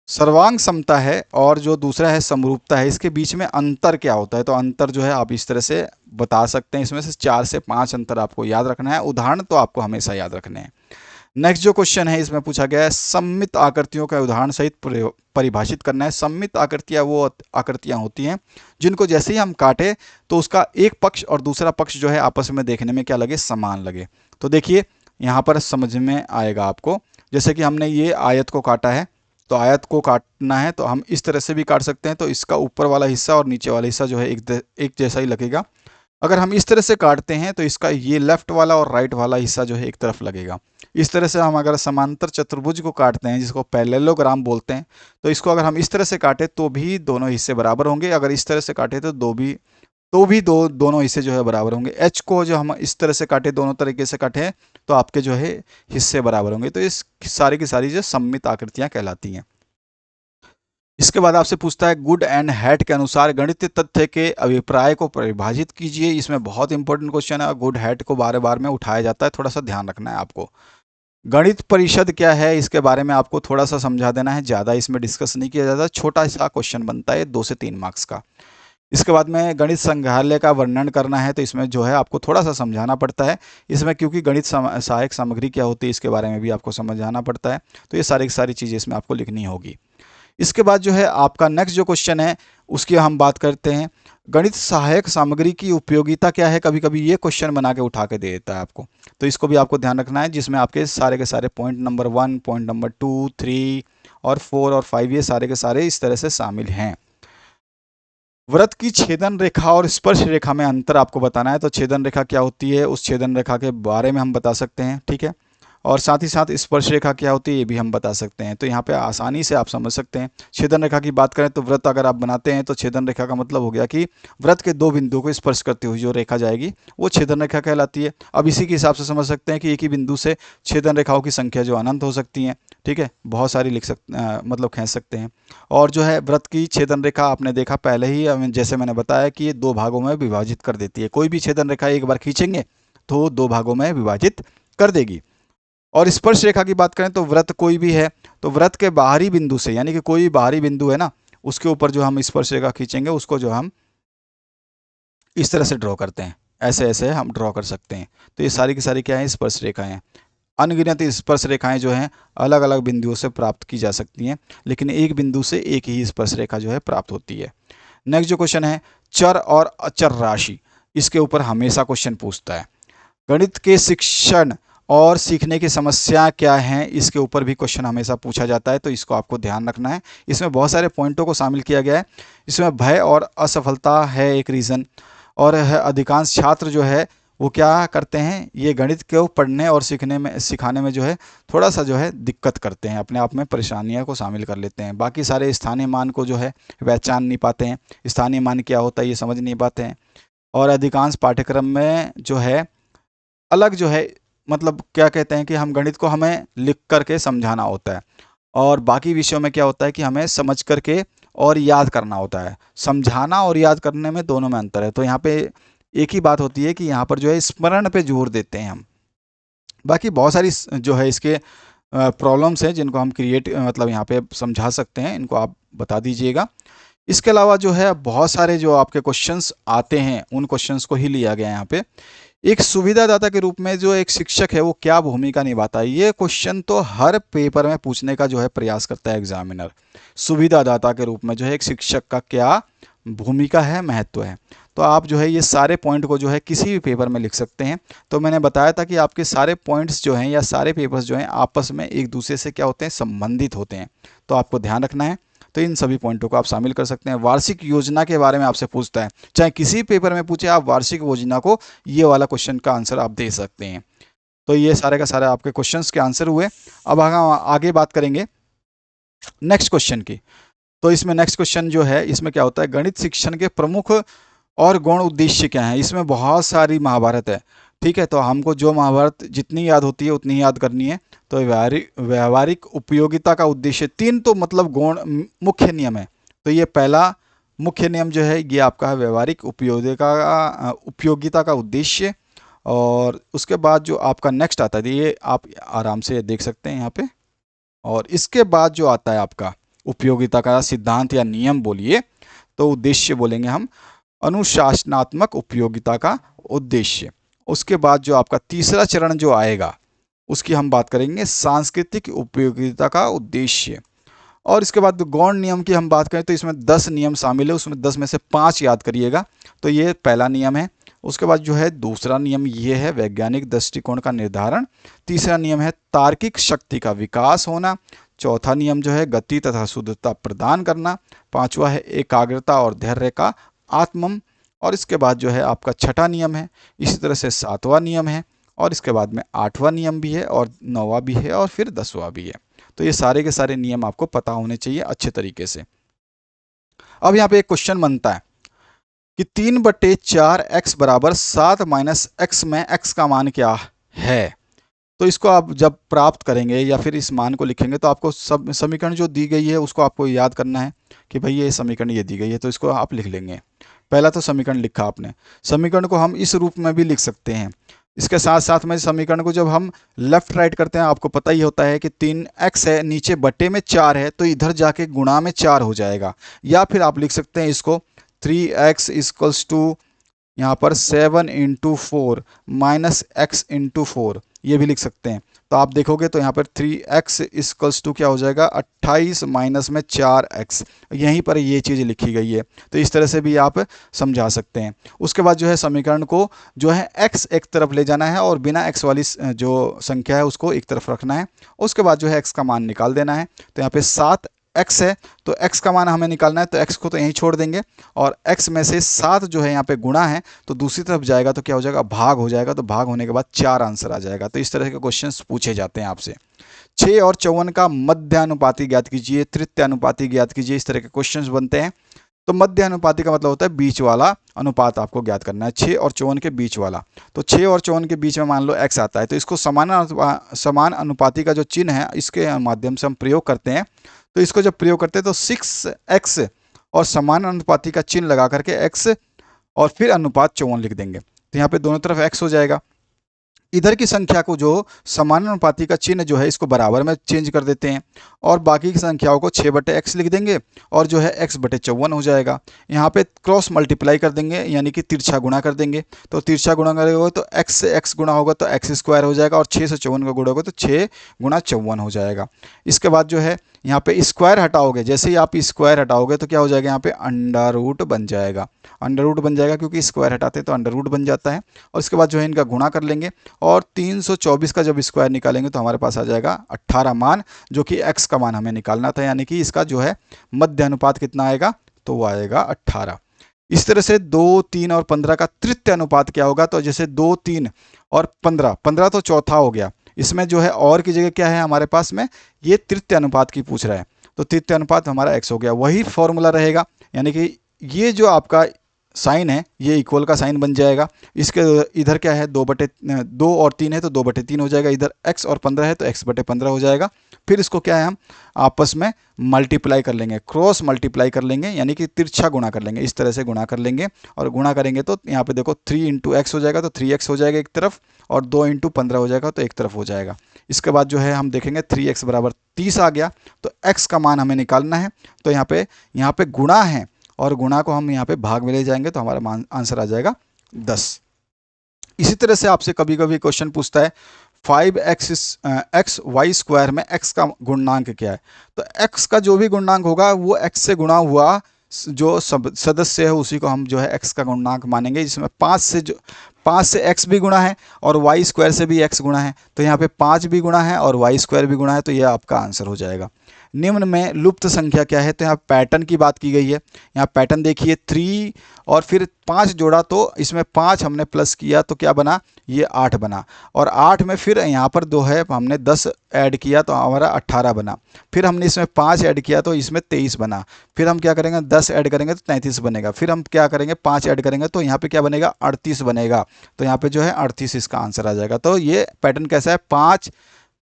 सर्वांग समता है, और जो दूसरा है समरूपता है, इसके बीच में अंतर क्या होता है। तो अंतर जो है आप इस तरह से बता सकते हैं। इसमें से 4 से 5 अंतर आपको याद रखना है। उदाहरण तो आपको हमेशा याद रखने हैं। नेक्स्ट जो क्वेश्चन है इसमें पूछा गया है सममित आकृतियों का उदाहरण सहित परिभाषित करना है। सममित आकृतियां वो आकृतियां होती हैं जिनको जैसे ही हम काटे तो उसका एक पक्ष और दूसरा पक्ष जो है आपस में देखने में क्या लगे, समान लगे। तो देखिए यहाँ पर समझ में आएगा आपको। जैसे कि हमने ये आयत को काटा है, तो आयत को काटना है तो हम इस तरह से भी काट सकते हैं, तो इसका ऊपर वाला हिस्सा और नीचे वाला हिस्सा जो है एक जैसा ही लगेगा। अगर हम इस तरह से काटते हैं तो इसका ये लेफ्ट वाला और राइट वाला हिस्सा जो है एक तरफ लगेगा। इस तरह से हम अगर समांतर चतुर्भुज को काटते हैं, जिसको पैरेललोग्राम बोलते हैं, तो इसको अगर हम इस तरह से काटे तो भी दोनों हिस्से बराबर होंगे, अगर इस तरह से काटे तो दोनों हिस्से जो है बराबर होंगे। एच को जो हम इस तरह से काटे, दोनों तरीके से काटे, तो आपके जो है हिस्से बराबर होंगे। तो इस सारी की सारी जो सममित आकृतियां कहलाती हैं। इसके बाद आपसे पूछता है गुड एंड हैट के अनुसार गणितीय तथ्य के अभिप्राय को परिभाषित कीजिए। इसमें बहुत इंपॉर्टेंट क्वेश्चन है, गुड हैट को बार बार में उठाया जाता है, थोड़ा सा ध्यान रखना है आपको। गणित परिषद क्या है, इसके बारे में आपको थोड़ा सा समझा देना है, ज़्यादा इसमें डिस्कस नहीं किया जाता, छोटा सा क्वेश्चन बनता है 2 से 3 मार्क्स का। इसके बाद में गणित संग्रहालय का वर्णन करना है, तो इसमें जो है आपको थोड़ा सा समझाना पड़ता है इसमें, क्योंकि गणित सहायक सामग्री क्या होती है इसके बारे में भी आपको समझाना पड़ता है। तो ये सारी की सारी चीज़ें इसमें आपको लिखनी होगी। इसके बाद जो है आपका नेक्स्ट जो क्वेश्चन है उसकी हम बात करते हैं, गणित सहायक सामग्री की उपयोगिता क्या है। कभी कभी ये क्वेश्चन बना के उठा के दे देता है आपको, तो इसको भी आपको ध्यान रखना है, जिसमें आपके सारे के सारे पॉइंट नंबर 1, पॉइंट नंबर 2, 3 और 4 और 5 ये सारे के सारे इस तरह से शामिल हैं। वृत्त की छेदन रेखा और स्पर्श रेखा में अंतर आपको बताना है, तो छेदन रेखा क्या होती है उस छेदन रेखा के बारे में हम बता सकते हैं, ठीक है। और साथ ही साथ स्पर्श रेखा क्या होती है ये भी हम बता सकते हैं। तो यहाँ पे आसानी से आप समझ सकते हैं। छेदन रेखा की बात करें तो वृत्त अगर आप बनाते हैं तो छेदन रेखा का मतलब हो गया कि वृत्त के 2 बिंदुओं को स्पर्श करती हुई जो रेखा जाएगी वो छेदन रेखा कहलाती है। अब इसी के हिसाब से समझ सकते हैं कि एक ही बिंदु से छेदन रेखाओं की संख्या जो अनंत हो सकती हैं, ठीक है, बहुत सारी मतलब खींच सकते हैं। और जो है वृत्त की छेदन रेखा आपने देखा पहले ही, जैसे मैंने बताया कि ये 2 भागों में विभाजित कर देती है। कोई भी छेदन रेखा एक बार खींचेंगे तो 2 भागों में विभाजित कर देगी। और स्पर्श रेखा की बात करें तो वृत्त कोई भी है तो वृत्त के बाहरी बिंदु से, यानी कि कोई बाहरी बिंदु है ना, उसके ऊपर जो हम स्पर्श रेखा खींचेंगे उसको जो हम इस तरह से ड्रॉ करते हैं, ऐसे ऐसे हम ड्रॉ कर सकते हैं। तो ये सारी की सारी क्या है, स्पर्श रेखाएं। अनगिनत स्पर्श रेखाएं जो हैं अलग अलग बिंदुओं से प्राप्त की जा सकती हैं, लेकिन एक बिंदु से एक ही स्पर्श रेखा जो है प्राप्त होती है। नेक्स्ट जो क्वेश्चन है चर और अचर राशि, इसके ऊपर हमेशा क्वेश्चन पूछता है। गणित के शिक्षण और सीखने की समस्या क्या हैं, इसके ऊपर भी क्वेश्चन हमेशा पूछा जाता है, तो इसको आपको ध्यान रखना है। इसमें बहुत सारे पॉइंटों को शामिल किया गया है। इसमें भय और असफलता है एक रीज़न, और अधिकांश छात्र जो है वो क्या करते हैं, ये गणित को पढ़ने और सिखाने में जो है थोड़ा सा जो है दिक्कत करते हैं, अपने आप में परेशानियों को शामिल कर लेते हैं। बाकी सारे स्थानीय मान को जो है पहचान नहीं पाते हैं, स्थानीय मान क्या होता है ये समझ नहीं पाते हैं। और अधिकांश पाठ्यक्रम में जो है अलग जो है, मतलब क्या कहते हैं कि हम गणित को हमें लिख करके समझाना होता है, और बाकी विषयों में क्या होता है कि हमें समझ करके और याद करना होता है। समझाना और याद करने में दोनों में अंतर है। तो यहाँ पे एक ही बात होती है कि यहाँ पर जो है स्मरण पे जोर देते हैं हम। बाकी बहुत सारी जो है इसके प्रॉब्लम्स हैं जिनको हम मतलब यहाँ पे समझा सकते हैं, इनको आप बता दीजिएगा। इसके अलावा जो है बहुत सारे जो आपके क्वेश्चंस आते हैं उन क्वेश्चंस को ही लिया गया है यहाँ पे। एक सुविधादाता के रूप में जो एक शिक्षक है वो क्या भूमिका निभाता है, ये क्वेश्चन तो हर पेपर में पूछने का जो है प्रयास करता है एग्जामिनर। सुविधादाता के रूप में जो है एक शिक्षक का क्या भूमिका है, महत्व है। तो आप जो है ये सारे पॉइंट को जो है किसी भी पेपर में लिख सकते हैं। तो मैंने बताया था कि आपके सारे पॉइंट्स जो हैं या सारे पेपर्स जो हैं आपस में एक दूसरे से क्या होते हैं, संबंधित होते हैं, तो आपको ध्यान रखना है। तो इन सभी पॉइंटों को आप शामिल कर सकते हैं। वार्षिक योजना के बारे में आपसे पूछता है, चाहे किसी पेपर में पूछे, आप वार्षिक योजना को ये वाला क्वेश्चन का आंसर आप दे सकते हैं। तो ये सारे का सारे आपके क्वेश्चंस के आंसर हुए। अब आगे बात करेंगे नेक्स्ट क्वेश्चन की। तो इसमें नेक्स्ट क्वेश्चन जो है इसमें क्या होता है, गणित शिक्षण के प्रमुख और गौण उद्देश्य क्या है। इसमें बहुत सारी महाभारत है, ठीक है, तो हमको जो महाभारत जितनी याद होती है उतनी ही याद करनी है। तो व्यवहारिक उपयोगिता का उद्देश्य 3 तो मतलब गौण मुख्य नियम है। तो ये पहला मुख्य नियम जो है ये आपका है व्यवहारिक उपयोगिता का उद्देश्य। और उसके बाद जो आपका नेक्स्ट आता है ये आप आराम से देख सकते हैं यहाँ पे। और इसके बाद जो आता है आपका उपयोगिता का सिद्धांत या नियम बोलिए, तो उद्देश्य बोलेंगे हम अनुशासनात्मक उपयोगिता का उद्देश्य। उसके बाद जो आपका तीसरा चरण जो आएगा उसकी हम बात करेंगे सांस्कृतिक उपयोगिता का उद्देश्य। और इसके बाद गौण नियम की हम बात करें तो इसमें 10 नियम शामिल है, उसमें 10 में से 5 याद करिएगा। तो ये पहला नियम है। उसके बाद जो है दूसरा नियम ये है वैज्ञानिक दृष्टिकोण का निर्धारण। तीसरा नियम है तार्किक शक्ति का विकास होना। चौथा नियम जो है गति तथा शुद्धता प्रदान करना। पांचवा है एकाग्रता और धैर्य का आत्मम। और इसके बाद जो है आपका छठा नियम है। इसी तरह से सातवां नियम है, और इसके बाद में आठवां नियम भी है, और नौवां भी है, और फिर 10वां भी है। तो ये सारे के सारे नियम आपको पता होने चाहिए अच्छे तरीके से। अब यहाँ पे एक क्वेश्चन बनता है कि 3/4 x बराबर 7 माइनस एक्स में x का मान क्या है। तो इसको आप जब प्राप्त करेंगे या फिर इस मान को लिखेंगे तो आपको सब समीकरण जो दी गई है उसको आपको याद करना है कि भाई ये समीकरण ये दी गई है, तो इसको आप लिख लेंगे। पहला तो समीकरण लिखा आपने, समीकरण को हम इस रूप में भी लिख सकते हैं। इसके साथ साथ में समीकरण को जब हम लेफ्ट राइट करते हैं, आपको पता ही होता है कि 3x है, नीचे बटे में 4 है, तो इधर जाके गुणा में 4 हो जाएगा। या फिर आप लिख सकते हैं इसको 3x इक्वल्स टू यहाँ पर 7 इंटू 4 माइनस एक्स इंटू 4, ये भी लिख सकते हैं। तो आप देखोगे तो यहाँ पर 3x इक्वल्स टू क्या हो जाएगा 28 माइनस में 4x, यहीं पर ये चीज़ लिखी गई है। तो इस तरह से भी आप समझा सकते हैं। उसके बाद जो है समीकरण को जो है x एक तरफ ले जाना है और बिना x वाली जो संख्या है उसको एक तरफ रखना है। उसके बाद जो है x का मान निकाल देना है। तो यहाँ पे 7x है, तो x का मान हमें निकालना है, तो x को तो यहीं छोड़ देंगे, और x में से 7 जो है यहाँ पे गुणा है, तो दूसरी तरफ जाएगा तो क्या हो जाएगा भाग हो जाएगा। तो भाग होने के बाद 4 आंसर आ जाएगा। तो इस तरह के क्वेश्चंस पूछे जाते हैं आपसे। 6 और 54 का मध्यानुपाती ज्ञात कीजिए, तृतीयानुपाती ज्ञात कीजिए, इस तरह के क्वेश्चंस बनते हैं। तो मध्यानुपाती का मतलब होता है बीच वाला अनुपात आपको ज्ञात करना है, 6 और 54 के बीच वाला। तो 6 और 54 के बीच में मान लो x आता है, तो इसको समान अनुपाती का जो चिन्ह है इसके माध्यम से हम प्रयोग करते हैं। तो इसको जब प्रयोग करते हैं तो 6x और समान अनुपाती का चिन्ह लगा करके x और फिर अनुपात 54 लिख देंगे। तो यहाँ पे दोनों तरफ x हो जाएगा। इधर की संख्या को जो समानुपाती का चिन्ह जो है इसको बराबर में चेंज कर देते हैं, और बाकी की संख्याओं को 6/x लिख देंगे, और जो है x/54 हो जाएगा। यहाँ पे क्रॉस मल्टीप्लाई कर देंगे, यानी कि तिरछा गुणा कर देंगे। तो तिरछा गुणा करेंगे तो x से x गुणा होगा तो x² हो जाएगा, और 6 से 54 का गुणा होगा तो 6 गुणा 54 हो जाएगा। इसके बाद जो है यहाँ पे स्क्वायर हटाओगे, जैसे ही आप स्क्वायर हटाओगे तो क्या हो जाएगा, यहाँ पे अंडर रूट बन जाएगा। अंडर रूट बन जाएगा क्योंकि स्क्वायर हटाते तो अंडर रूट बन जाता है। और इसके बाद जो है इनका गुणा कर लेंगे, और 324 का जब स्क्वायर निकालेंगे तो हमारे पास आ जाएगा 18 मान, जो कि x का मान हमें निकालना था, यानी कि इसका जो है मध्य अनुपात कितना आएगा, तो वो आएगा 18। इस तरह से 2, 3 और 15 का तृतीय अनुपात क्या होगा, तो जैसे 2, 3 और 15, 15 तो चौथा हो गया, इसमें जो है और की जगह क्या है हमारे पास में, ये तृतीय अनुपात की पूछ रहा है, तो तृतीय अनुपात हमारा x हो गया। वही फॉर्मूला रहेगा, यानी कि ये जो आपका साइन है ये इक्वल का साइन बन जाएगा। इसके इधर क्या है 2 और 3 है तो 2/3 हो जाएगा, इधर x और 15 है तो x/15 हो जाएगा। फिर इसको क्या है हम आपस में मल्टीप्लाई कर लेंगे, क्रॉस मल्टीप्लाई कर लेंगे, यानी कि तिरछा गुणा कर लेंगे, इस तरह से गुणा कर लेंगे। और गुणा करेंगे तो यहाँ पे देखो 3 इंटू एक्स हो जाएगा, तो 3x हो जाएगा एक तरफ, और 2 इंटू 15 हो जाएगा तो एक तरफ हो जाएगा। इसके बाद जो है हम देखेंगे 3x बराबर 30 आ गया, तो x का मान हमें निकालना है। तो यहाँ पे गुणा है, और गुणा को हम यहाँ पे भाग में ले जाएंगे तो हमारा आंसर आ जाएगा 10। इसी तरह से आपसे कभी कभी क्वेश्चन पूछता है 5x(y² में x का गुणनांक क्या है। तो x का जो भी गुणनांक होगा वो x से गुणा हुआ जो सदस्य है उसी को हम जो है x का गुणनांक मानेंगे, जिसमें 5 से x भी गुणा है और y² से भी x गुणा है। तो यहाँ पे 5 भी गुणा है और y² भी गुणा है, तो ये आपका आंसर हो जाएगा। निम्न में लुप्त संख्या क्या है, तो यहाँ पैटर्न की बात की गई है। यहाँ पैटर्न देखिए 3 और फिर 5 जोड़ा, तो इसमें 5 हमने प्लस किया तो क्या बना, ये 8 बना, और 8 में फिर यहाँ पर 2 है हमने 10 ऐड किया तो हमारा 18 बना। फिर हमने इसमें 5 ऐड किया तो इसमें 23 बना। फिर हम क्या करेंगे 10 ऐड करेंगे तो 33 बनेगा। फिर हम क्या करेंगे 5 ऐड करेंगे तो यहाँ पे क्या बनेगा 38 बनेगा। तो यहाँ पे जो है 38 इसका आंसर आ जाएगा। तो ये पैटर्न कैसा है, 5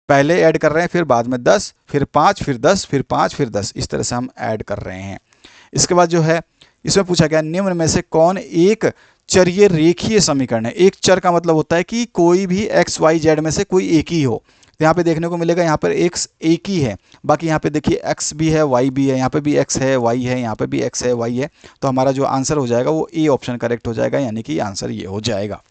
पहले ऐड कर रहे हैं, फिर बाद में 10, फिर 5, फिर 10, फिर 5, फिर 10, इस तरह से हम ऐड कर रहे हैं। इसके बाद जो है इसमें पूछा गया निम्न में से कौन एक चरीय रेखीय समीकरण है। एक चर का मतलब होता है कि कोई भी x, y, z में से कोई एक ही हो। तो यहाँ पे देखने को मिलेगा यहाँ पर x एक ही है, बाकी यहाँ पे देखिए x भी है y भी है, यहाँ पे भी x है y है, यहाँ पे भी x है y है। तो हमारा जो आंसर हो जाएगा वो ए ऑप्शन करेक्ट हो जाएगा, यानी कि आंसर ये हो जाएगा।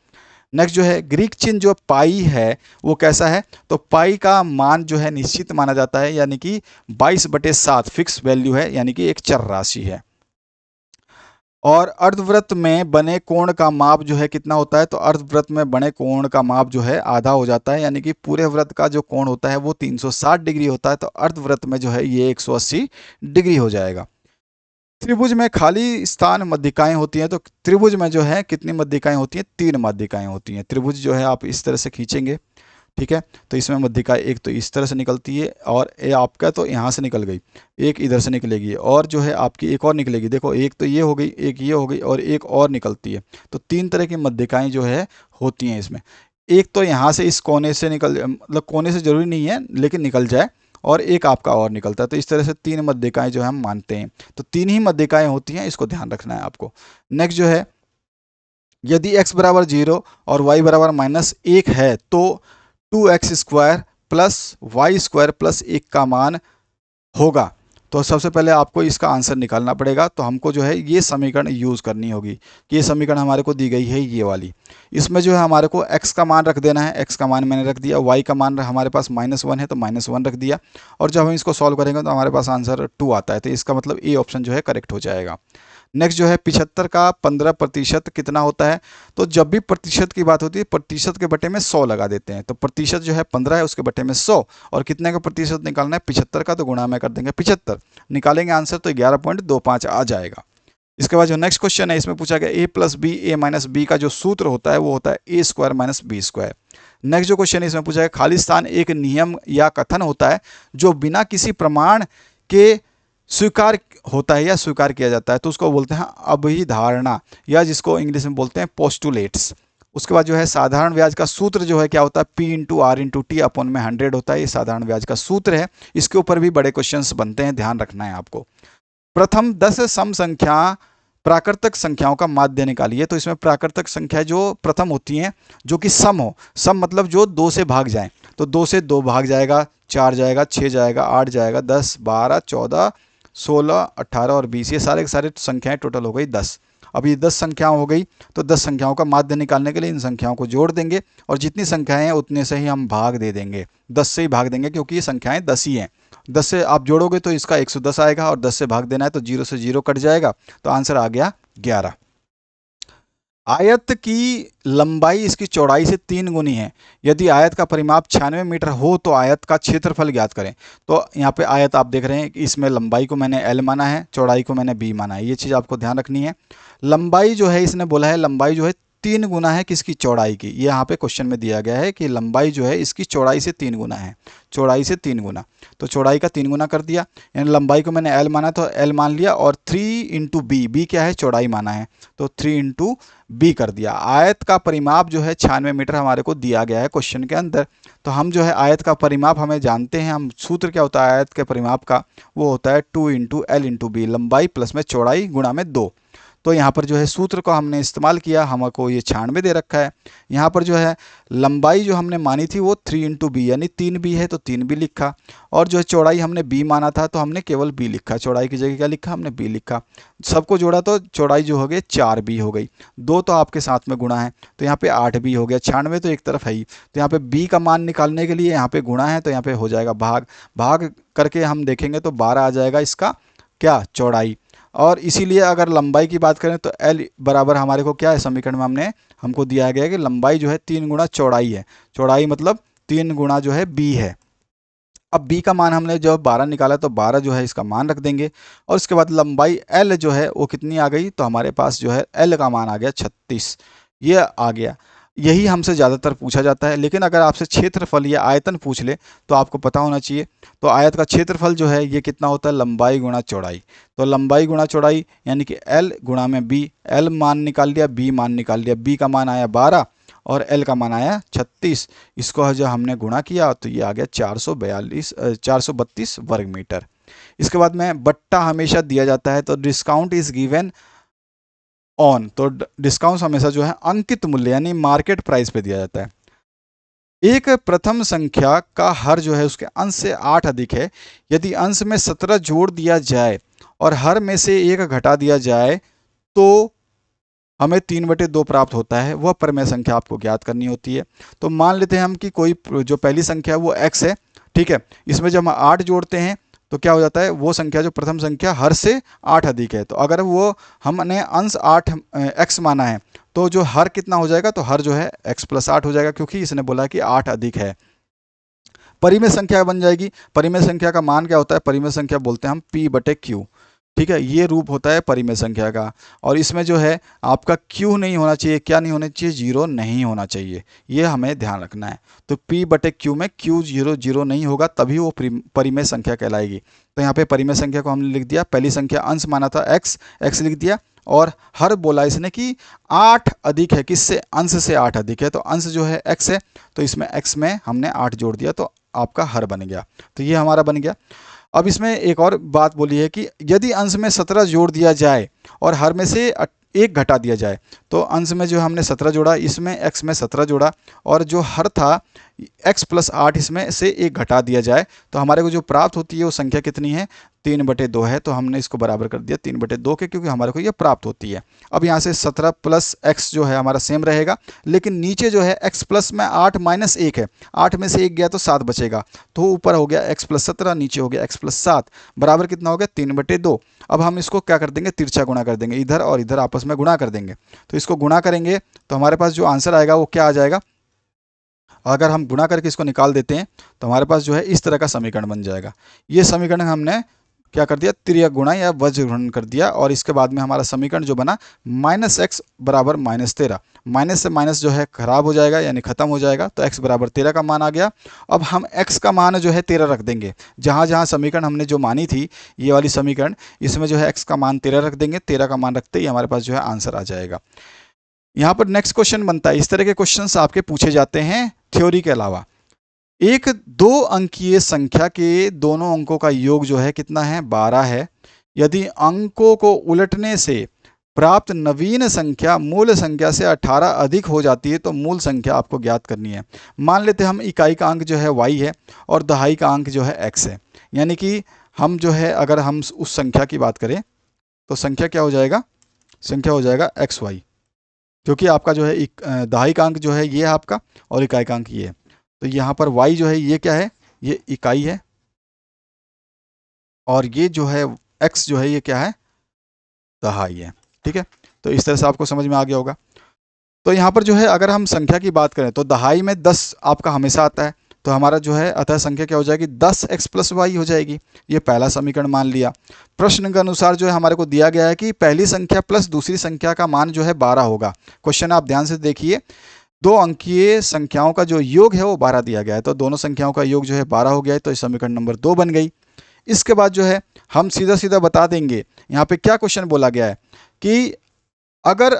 नेक्स्ट जो है ग्रीक चिन्ह जो पाई है वो कैसा है, तो पाई का मान जो है निश्चित माना जाता है, यानी कि 22/7 फिक्स वैल्यू है, यानी कि एक चर राशि है। और अर्धवृत्त में बने कोण का माप जो है कितना होता है, तो अर्धवृत्त में बने कोण का माप जो है आधा हो जाता है, यानी कि पूरे वृत्त का जो कोण होता है वो 360 डिग्री होता है, तो अर्धवृत्त में जो है ये 180 डिग्री हो जाएगा। त्रिभुज में खाली स्थान मध्यिकाएं होती हैं, तो त्रिभुज में जो है कितनी मध्यिकाएं होती हैं, 3 मध्यिकाएं होती हैं। त्रिभुज जो है आप इस तरह से खींचेंगे, ठीक है, तो इसमें मध्यिका एक तो इस तरह से निकलती है और ये आपका तो यहाँ से निकल गई, एक इधर से निकलेगी और जो है आपकी एक और निकलेगी। देखो एक तो ये हो गई, एक ये हो गई और एक और निकलती है। तो 3 तरह की मध्यिकाएं जो है होती हैं इसमें। एक तो यहाँ से इस कोने से निकल, मतलब कोने से जरूरी नहीं है लेकिन निकल जाए, और एक आपका और निकलता है। तो इस तरह से 3 मध्यिकाएं जो है हम मानते हैं। तो 3 ही मध्यिकाएं होती हैं, इसको ध्यान रखना है आपको। नेक्स्ट जो है, यदि x बराबर 0 और y बराबर -1 है तो 2x² plus Y square plus 1 का मान होगा। तो सबसे पहले आपको इसका आंसर निकालना पड़ेगा। तो हमको जो है ये समीकरण यूज़ करनी होगी कि ये समीकरण हमारे को दी गई है ये वाली। इसमें जो है हमारे को x का मान रख देना है, x का मान मैंने रख दिया, y का मान हमारे पास -1 है तो -1 रख दिया, और जब हम इसको सॉल्व करेंगे तो हमारे पास आंसर 2 आता है। तो इसका मतलब ए ऑप्शन जो है करेक्ट हो जाएगा। नेक्स्ट जो है 75 का 15% कितना होता है, तो जब भी प्रतिशत की बात होती है प्रतिशत के बटे में 100 लगा देते हैं। तो प्रतिशत जो है 15 है, उसके बटे में 100, और कितने का प्रतिशत निकालना है, 75 का, तो गुणा में कर देंगे 75, निकालेंगे आंसर तो 11.25 आ जाएगा। इसके बाद जो नेक्स्ट क्वेश्चन है इसमें पूछा गया a + b a - b का जो सूत्र होता है वो होता है a² - b²। नेक्स्ट जो क्वेश्चन है इसमें पूछा गया खाली स्थान एक नियम या कथन होता है जो बिना किसी प्रमाण के स्वीकार होता है या स्वीकार किया जाता है, तो उसको बोलते हैं अभिधारणा, या जिसको इंग्लिश में बोलते हैं पोस्टुलेट्स। उसके बाद जो है साधारण ब्याज का सूत्र जो है क्या होता है, P × R × T अपॉन में 100 होता है। ये साधारण ब्याज का सूत्र है। इसके ऊपर भी बड़े क्वेश्चंस बनते हैं, ध्यान रखना है आपको। प्रथम 10 सम संख्या प्राकृतिक संख्याओं का माध्य निकालिए। तो इसमें प्राकृतिक संख्या जो प्रथम होती हैं जो कि सम हो, सम मतलब जो 2 से भाग जाए, तो 2 से 2 भाग जाएगा, 4 जाएगा, 6 जाएगा, 8 जाएगा, 10, 12, 14, 16, 18 और 20, ये सारे के सारे संख्याएं टोटल हो गई 10। अब ये 10 संख्याओं हो गई, तो 10 संख्याओं का माध्य निकालने के लिए इन संख्याओं को जोड़ देंगे और जितनी संख्याएं हैं उतने से ही हम भाग दे देंगे, 10 से ही भाग देंगे क्योंकि ये संख्याएं 10 ही हैं। 10 से आप जोड़ोगे तो इसका 110 आएगा और 10 से भाग देना है तो 0 से 0 कट जाएगा, तो आंसर आ गया 11। आयत की लंबाई इसकी चौड़ाई से 3 गुनी है। यदि आयत का परिमाप 96 मीटर हो तो आयत का क्षेत्रफल ज्ञात करें। तो यहाँ पे आयत आप देख रहे हैं, इसमें लंबाई को मैंने L माना है, चौड़ाई को मैंने B माना है। ये चीज़ आपको ध्यान रखनी है। लंबाई जो है इसने बोला है लंबाई जो है 3 गुना है किसकी, चौड़ाई की। ये यहाँ पे क्वेश्चन में दिया गया है कि लंबाई जो है इसकी चौड़ाई से 3 गुना है, चौड़ाई से 3 गुना। तो चौड़ाई का 3 गुना कर दिया, यानी लंबाई को मैंने L माना तो L मान लिया, और 3 × B, B क्या है, चौड़ाई माना है, तो 3 × B कर दिया। आयत का परिमाप जो है 96 मीटर हमारे को दिया गया है क्वेश्चन के अंदर। तो हम जो है आयत का परिमाप हमें जानते हैं, हम सूत्र क्या होता है आयत के परिमाप का, वो होता है 2 × L × B, लंबाई प्लस में चौड़ाई गुणा में 2। तो यहाँ पर जो है सूत्र को हमने इस्तेमाल किया, हमको ये 96 दे रखा है। यहाँ पर जो है लंबाई जो हमने मानी थी वो 3 × B यानी 3B है तो 3B लिखा, और जो है चौड़ाई हमने B माना था तो हमने केवल B लिखा, चौड़ाई की जगह क्या लिखा, हमने B लिखा। सबको जोड़ा तो चौड़ाई जो हो गई 4B हो गई, 2 तो आपके साथ में गुणा है तो यहाँ पे 8B हो गया, 96 तो एक तरफ है ही, तो यहाँ पे B का मान निकालने के लिए यहाँ पे गुणा है तो यहाँ पे हो जाएगा भाग, भाग करके हम देखेंगे तो 12 आ जाएगा इसका क्या, चौड़ाई। और इसीलिए अगर लंबाई की बात करें तो L बराबर हमारे को क्या है, समीकरण में हमको दिया गया है कि लंबाई जो है 3 गुणा चौड़ाई है, चौड़ाई मतलब 3 गुणा जो है B है। अब B का मान हमने जब 12 निकाला तो 12 जो है इसका मान रख देंगे, और उसके बाद लंबाई L जो है वो कितनी आ गई, तो हमारे पास जो है L का मान आ गया 36, ये आ गया। यही हमसे ज़्यादातर पूछा जाता है, लेकिन अगर आपसे क्षेत्रफल या आयतन पूछ ले तो आपको पता होना चाहिए। तो आयत का क्षेत्रफल जो है ये कितना होता है, लंबाई गुणा चौड़ाई। तो लंबाई गुणा चौड़ाई यानी कि L गुणा में B, L मान निकाल लिया, B मान निकाल लिया, B का मान आया 12 और L का मान आया 36। इसको जो हमने गुणा किया तो ये आ गया 432 वर्ग मीटर। इसके बाद में बट्टा हमेशा दिया जाता है, तो डिस्काउंट इज गिवन ऑन, तो डिस्काउंट हमेशा जो है अंकित मूल्य यानी मार्केट प्राइस पे दिया जाता है। एक प्रथम संख्या का हर जो है उसके अंश से 8 अधिक है, यदि अंश में 17 जोड़ दिया जाए और हर में से 1 घटा दिया जाए तो हमें 3/2 प्राप्त होता है। वह प्रमेय संख्या आपको ज्ञात करनी होती है। तो मान लेते हैं हम कि कोई जो पहली संख्या है वो x है, ठीक है, इसमें जब हम 8 जोड़ते हैं तो क्या हो जाता है, वो संख्या जो प्रथम संख्या हर से 8 अधिक है, तो अगर वो हमने अंश 8 x माना है तो जो हर कितना हो जाएगा, तो हर जो है x प्लस 8 हो जाएगा, क्योंकि इसने बोला कि 8 अधिक है। परिमेय संख्या बन जाएगी। परिमेय संख्या का मान क्या होता है, परिमेय संख्या बोलते हैं हम p बटे q। ठीक है, ये रूप होता है परिमेय संख्या का। और इसमें जो है आपका q नहीं होना चाहिए, क्या नहीं होना चाहिए, 0 नहीं होना चाहिए, ये हमें ध्यान रखना है। तो p बटे q में q 0 नहीं होगा, तभी वो परिमेय संख्या कहलाएगी। तो यहाँ पे परिमेय संख्या को हमने लिख दिया, पहली संख्या अंश माना था x लिख दिया, और हर बोला इसने कि 8 अधिक है, किससे, अंश से 8 अधिक है, तो अंश जो है x है, तो इसमें x में हमने 8 जोड़ दिया, तो आपका हर बन गया। तो ये हमारा बन गया। अब इसमें एक और बात बोली है कि यदि अंश में 17 जोड़ दिया जाए और हर में से 1 घटा दिया जाए, तो अंश में जो हमने 17 जोड़ा, इसमें x में 17 जोड़ा, और जो हर था x प्लस 8 इसमें से 1 घटा दिया जाए, तो हमारे को जो प्राप्त होती है वो संख्या कितनी है, 3/2 है। तो हमने इसको बराबर कर दिया 3/2 के, क्योंकि हमारे को ये प्राप्त होती है। अब यहाँ से 17 प्लस x जो है हमारा सेम रहेगा, लेकिन नीचे जो है x प्लस में 8 माइनस 1 है, 8 में से 1 गया तो 7 बचेगा, तो ऊपर हो गया x प्लस 17, नीचे हो गया x प्लस 7, बराबर कितना हो गया, 3/2। अब हम इसको क्या कर देंगे, तिरछा गुणा कर देंगे, इधर और इधर आपस में गुणा कर देंगे। तो इसको गुणा करेंगे तो हमारे पास जो आंसर आएगा वो क्या आ जाएगा, अगर हम गुणा करके इसको निकाल देते हैं तो हमारे पास जो है इस तरह का समीकरण बन जाएगा। ये समीकरण हमने क्या कर दिया, त्रियक गुणा या वज्र गुणन कर दिया, और इसके बाद में हमारा समीकरण जो बना -x बराबर -13, माइनस से माइनस जो है खराब हो जाएगा, यानी खत्म हो जाएगा, तो x बराबर 13 का मान आ गया। अब हम x का मान जो है 13 रख देंगे, जहाँ जहाँ समीकरण हमने जो मानी थी, ये वाली समीकरण, इसमें जो है x का मान 13 रख देंगे, 13 का मान रखते ही हमारे पास जो है आंसर आ जाएगा। यहाँ पर नेक्स्ट क्वेश्चन बनता है, इस तरह के क्वेश्चन आपके पूछे जाते हैं थ्योरी के अलावा। एक 2 अंकीय संख्या के दोनों अंकों का योग जो है कितना है, 12 है। यदि अंकों को उलटने से प्राप्त नवीन संख्या मूल संख्या से 18 अधिक हो जाती है, तो मूल संख्या आपको ज्ञात करनी है। मान लेते हैं हम इकाई का अंक जो है y है और दहाई का अंक जो है x है, यानी कि हम जो है अगर हम उस संख्या की बात करें तो संख्या क्या हो जाएगा, संख्या हो जाएगा xy, क्योंकि आपका जो है दहाई का अंक जो है ये है आपका, और इकाई का अंक ये है। तो यहाँ पर y जो है ये क्या है, ये इकाई है, और ये जो है x जो है ये क्या है, दहाई है। ठीक है, तो इस तरह से आपको समझ में आ गया होगा। तो यहाँ पर जो है अगर हम संख्या की बात करें तो दहाई में 10 आपका हमेशा आता है, तो हमारा जो है अतः संख्या क्या हो जाएगी, 10x प्लस वाई हो जाएगी। ये पहला समीकरण मान लिया। प्रश्न के अनुसार जो है हमारे को दिया गया है कि पहली संख्या प्लस दूसरी संख्या का मान जो है 12 होगा। क्वेश्चन आप ध्यान से देखिए, 2 अंकीय संख्याओं का जो योग है वो 12 दिया गया है, तो दोनों संख्याओं का योग जो है 12 हो गया है, तो इस समीकरण नंबर 2 बन गई। इसके बाद जो है हम सीधा सीधा बता देंगे, यहाँ पे क्या क्वेश्चन बोला गया है कि अगर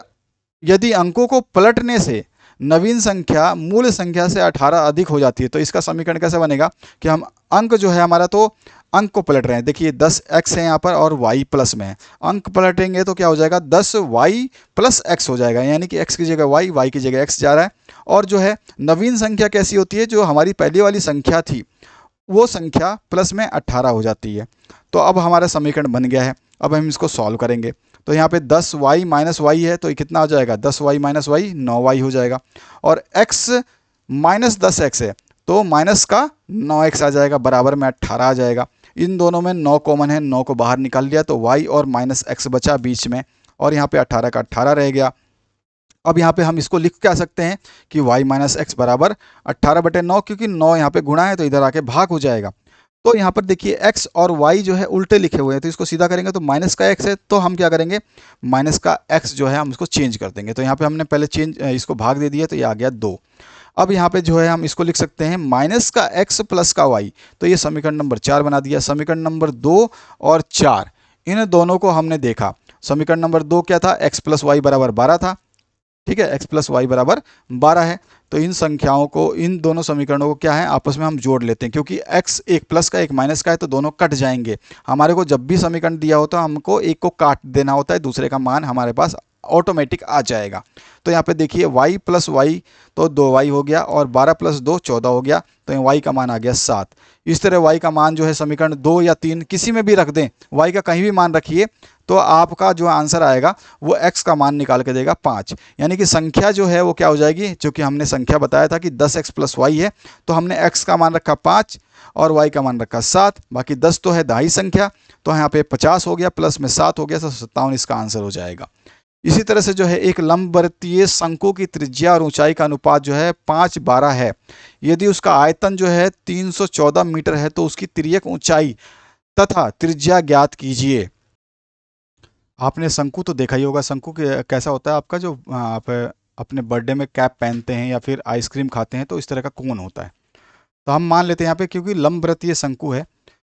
यदि अंकों को पलटने से नवीन संख्या मूल संख्या से 18 अधिक हो जाती है, तो इसका समीकरण कैसे बनेगा कि हम अंक जो है हमारा, तो अंक को पलट रहे हैं, देखिए 10x है यहाँ पर और y प्लस में है, अंक पलटेंगे तो क्या हो जाएगा, 10y प्लस x हो जाएगा, यानी कि x की जगह y की जगह x जा रहा है। और जो है नवीन संख्या कैसी होती है, जो हमारी पहली वाली संख्या थी वो संख्या प्लस में 18 हो जाती है। तो अब हमारा समीकरण बन गया है, अब हम इसको सॉल्व करेंगे। तो यहाँ पे 10y माइनस वाई है, तो ये कितना आ जाएगा, 10y माइनस वाई 9y हो जाएगा, और x माइनस 10x है तो माइनस का 9x आ जाएगा, बराबर में 18 आ जाएगा। इन दोनों में 9 कॉमन है, 9 को बाहर निकाल लिया तो y और माइनस x बचा बीच में, और यहाँ पे 18 का 18 रह गया। अब यहाँ पे हम इसको लिख क्या सकते हैं कि y माइनस एक्स बराबर 18/9, क्योंकि 9 यहाँ पे गुणा है तो इधर आके भाग हो जाएगा। तो यहाँ पर देखिए x और y जो है उल्टे लिखे हुए हैं, तो इसको सीधा करेंगे तो माइनस का x है, तो हम क्या करेंगे, माइनस का x जो है हम इसको चेंज कर देंगे। तो यहाँ पे हमने पहले इसको भाग दे दिया, तो ये आ गया 2। अब यहाँ पे जो है हम इसको लिख सकते हैं माइनस का x प्लस का y, तो ये समीकरण नंबर 4 बना दिया। समीकरण नंबर 2 और 4 इन दोनों को हमने देखा। समीकरण नंबर 2 क्या था, x प्लस वाई बराबर 12 था, ठीक है, x प्लस वाई बराबर 12 है। तो इन संख्याओं को, इन दोनों समीकरणों को क्या है आपस में हम जोड़ लेते हैं, क्योंकि x एक प्लस का एक माइनस का है तो दोनों कट जाएंगे। हमारे को जब भी समीकरण दिया होता है हमको एक को काट देना होता है, दूसरे का मान हमारे पास ऑटोमेटिक आ जाएगा। तो यहाँ पे देखिए y प्लस वाई तो 2y हो गया, और 12 प्लस 2 14 हो गया, तो y का मान आ गया 7। इस तरह y का मान जो है समीकरण 2 या 3 किसी में भी रख दें, y का कहीं भी मान रखिए तो आपका जो आंसर आएगा वो x का मान निकाल के देगा 5। यानी कि संख्या जो है वो क्या हो जाएगी, जो कि हमने संख्या बताया था कि 10x + y है, तो हमने x का मान रखा 5 और y का मान रखा 7, बाकी 10 तो है दाई संख्या, तो यहाँ पे 50 हो गया, प्लस में 7 हो गया, तो 57 इसका आंसर हो जाएगा। इसी तरह से जो है एक लंबवृत्तीय शंकु की त्रिज्या और ऊंचाई का अनुपात जो है 5/12 है। यदि उसका आयतन जो है 314 मीटर है तो उसकी तिर्यक ऊंचाई तथा त्रिज्या ज्ञात कीजिए। आपने शंकु तो देखा ही होगा, शंकु कैसा होता है आपका, जो आप अपने बर्थडे में कैप पहनते हैं या फिर आइसक्रीम खाते हैं तो इस तरह का कोन होता है। तो हम मान लेते हैं यहाँ पे क्योंकि लंबवृत्तीय शंकु है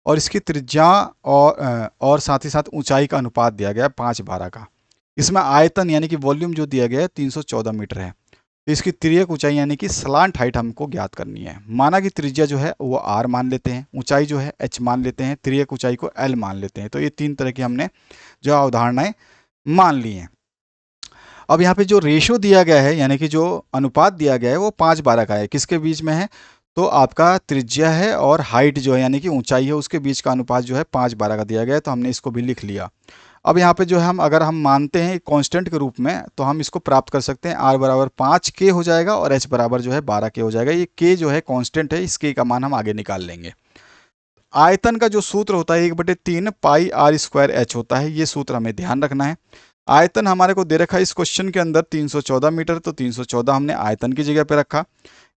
और इसकी त्रिज्या और साथ ही साथ ऊंचाई का अनुपात दिया गया है 5/12 का। इसमें आयतन यानी कि वॉल्यूम जो दिया गया है 314 मीटर है। तो इसकी तिर्यक ऊंचाई यानी कि स्लांट हाइट हमको ज्ञात करनी है। माना कि त्रिज्या जो है वो r मान लेते हैं, ऊंचाई जो है h मान लेते हैं, तिर्यक ऊंचाई को l मान लेते हैं। तो ये 3 तरह की हमने जो अवधारणाएं मान ली हैं। अब यहाँ पे जो रेशो दिया गया है यानी कि जो अनुपात दिया गया है वो 5/12 का है। किसके बीच में है, तो आपका त्रिज्या है और हाइट जो है यानी कि ऊंचाई है उसके बीच का अनुपात जो है 5/12 का दिया गया है। तो हमने इसको भी लिख लिया। अब यहाँ पे जो है हम अगर हम मानते हैं कांस्टेंट के रूप में तो हम इसको प्राप्त कर सकते हैं। r बराबर 5k हो जाएगा और h बराबर जो है 12k हो जाएगा। ये k जो है कांस्टेंट है, इस k का मान हम आगे निकाल लेंगे। आयतन का जो सूत्र होता है 1/3 पाई r²h होता है, ये सूत्र हमें ध्यान रखना है। आयतन हमारे को दे रखा है इस क्वेश्चन के अंदर 314 मीटर, तो 314 हमने आयतन की जगह पे रखा।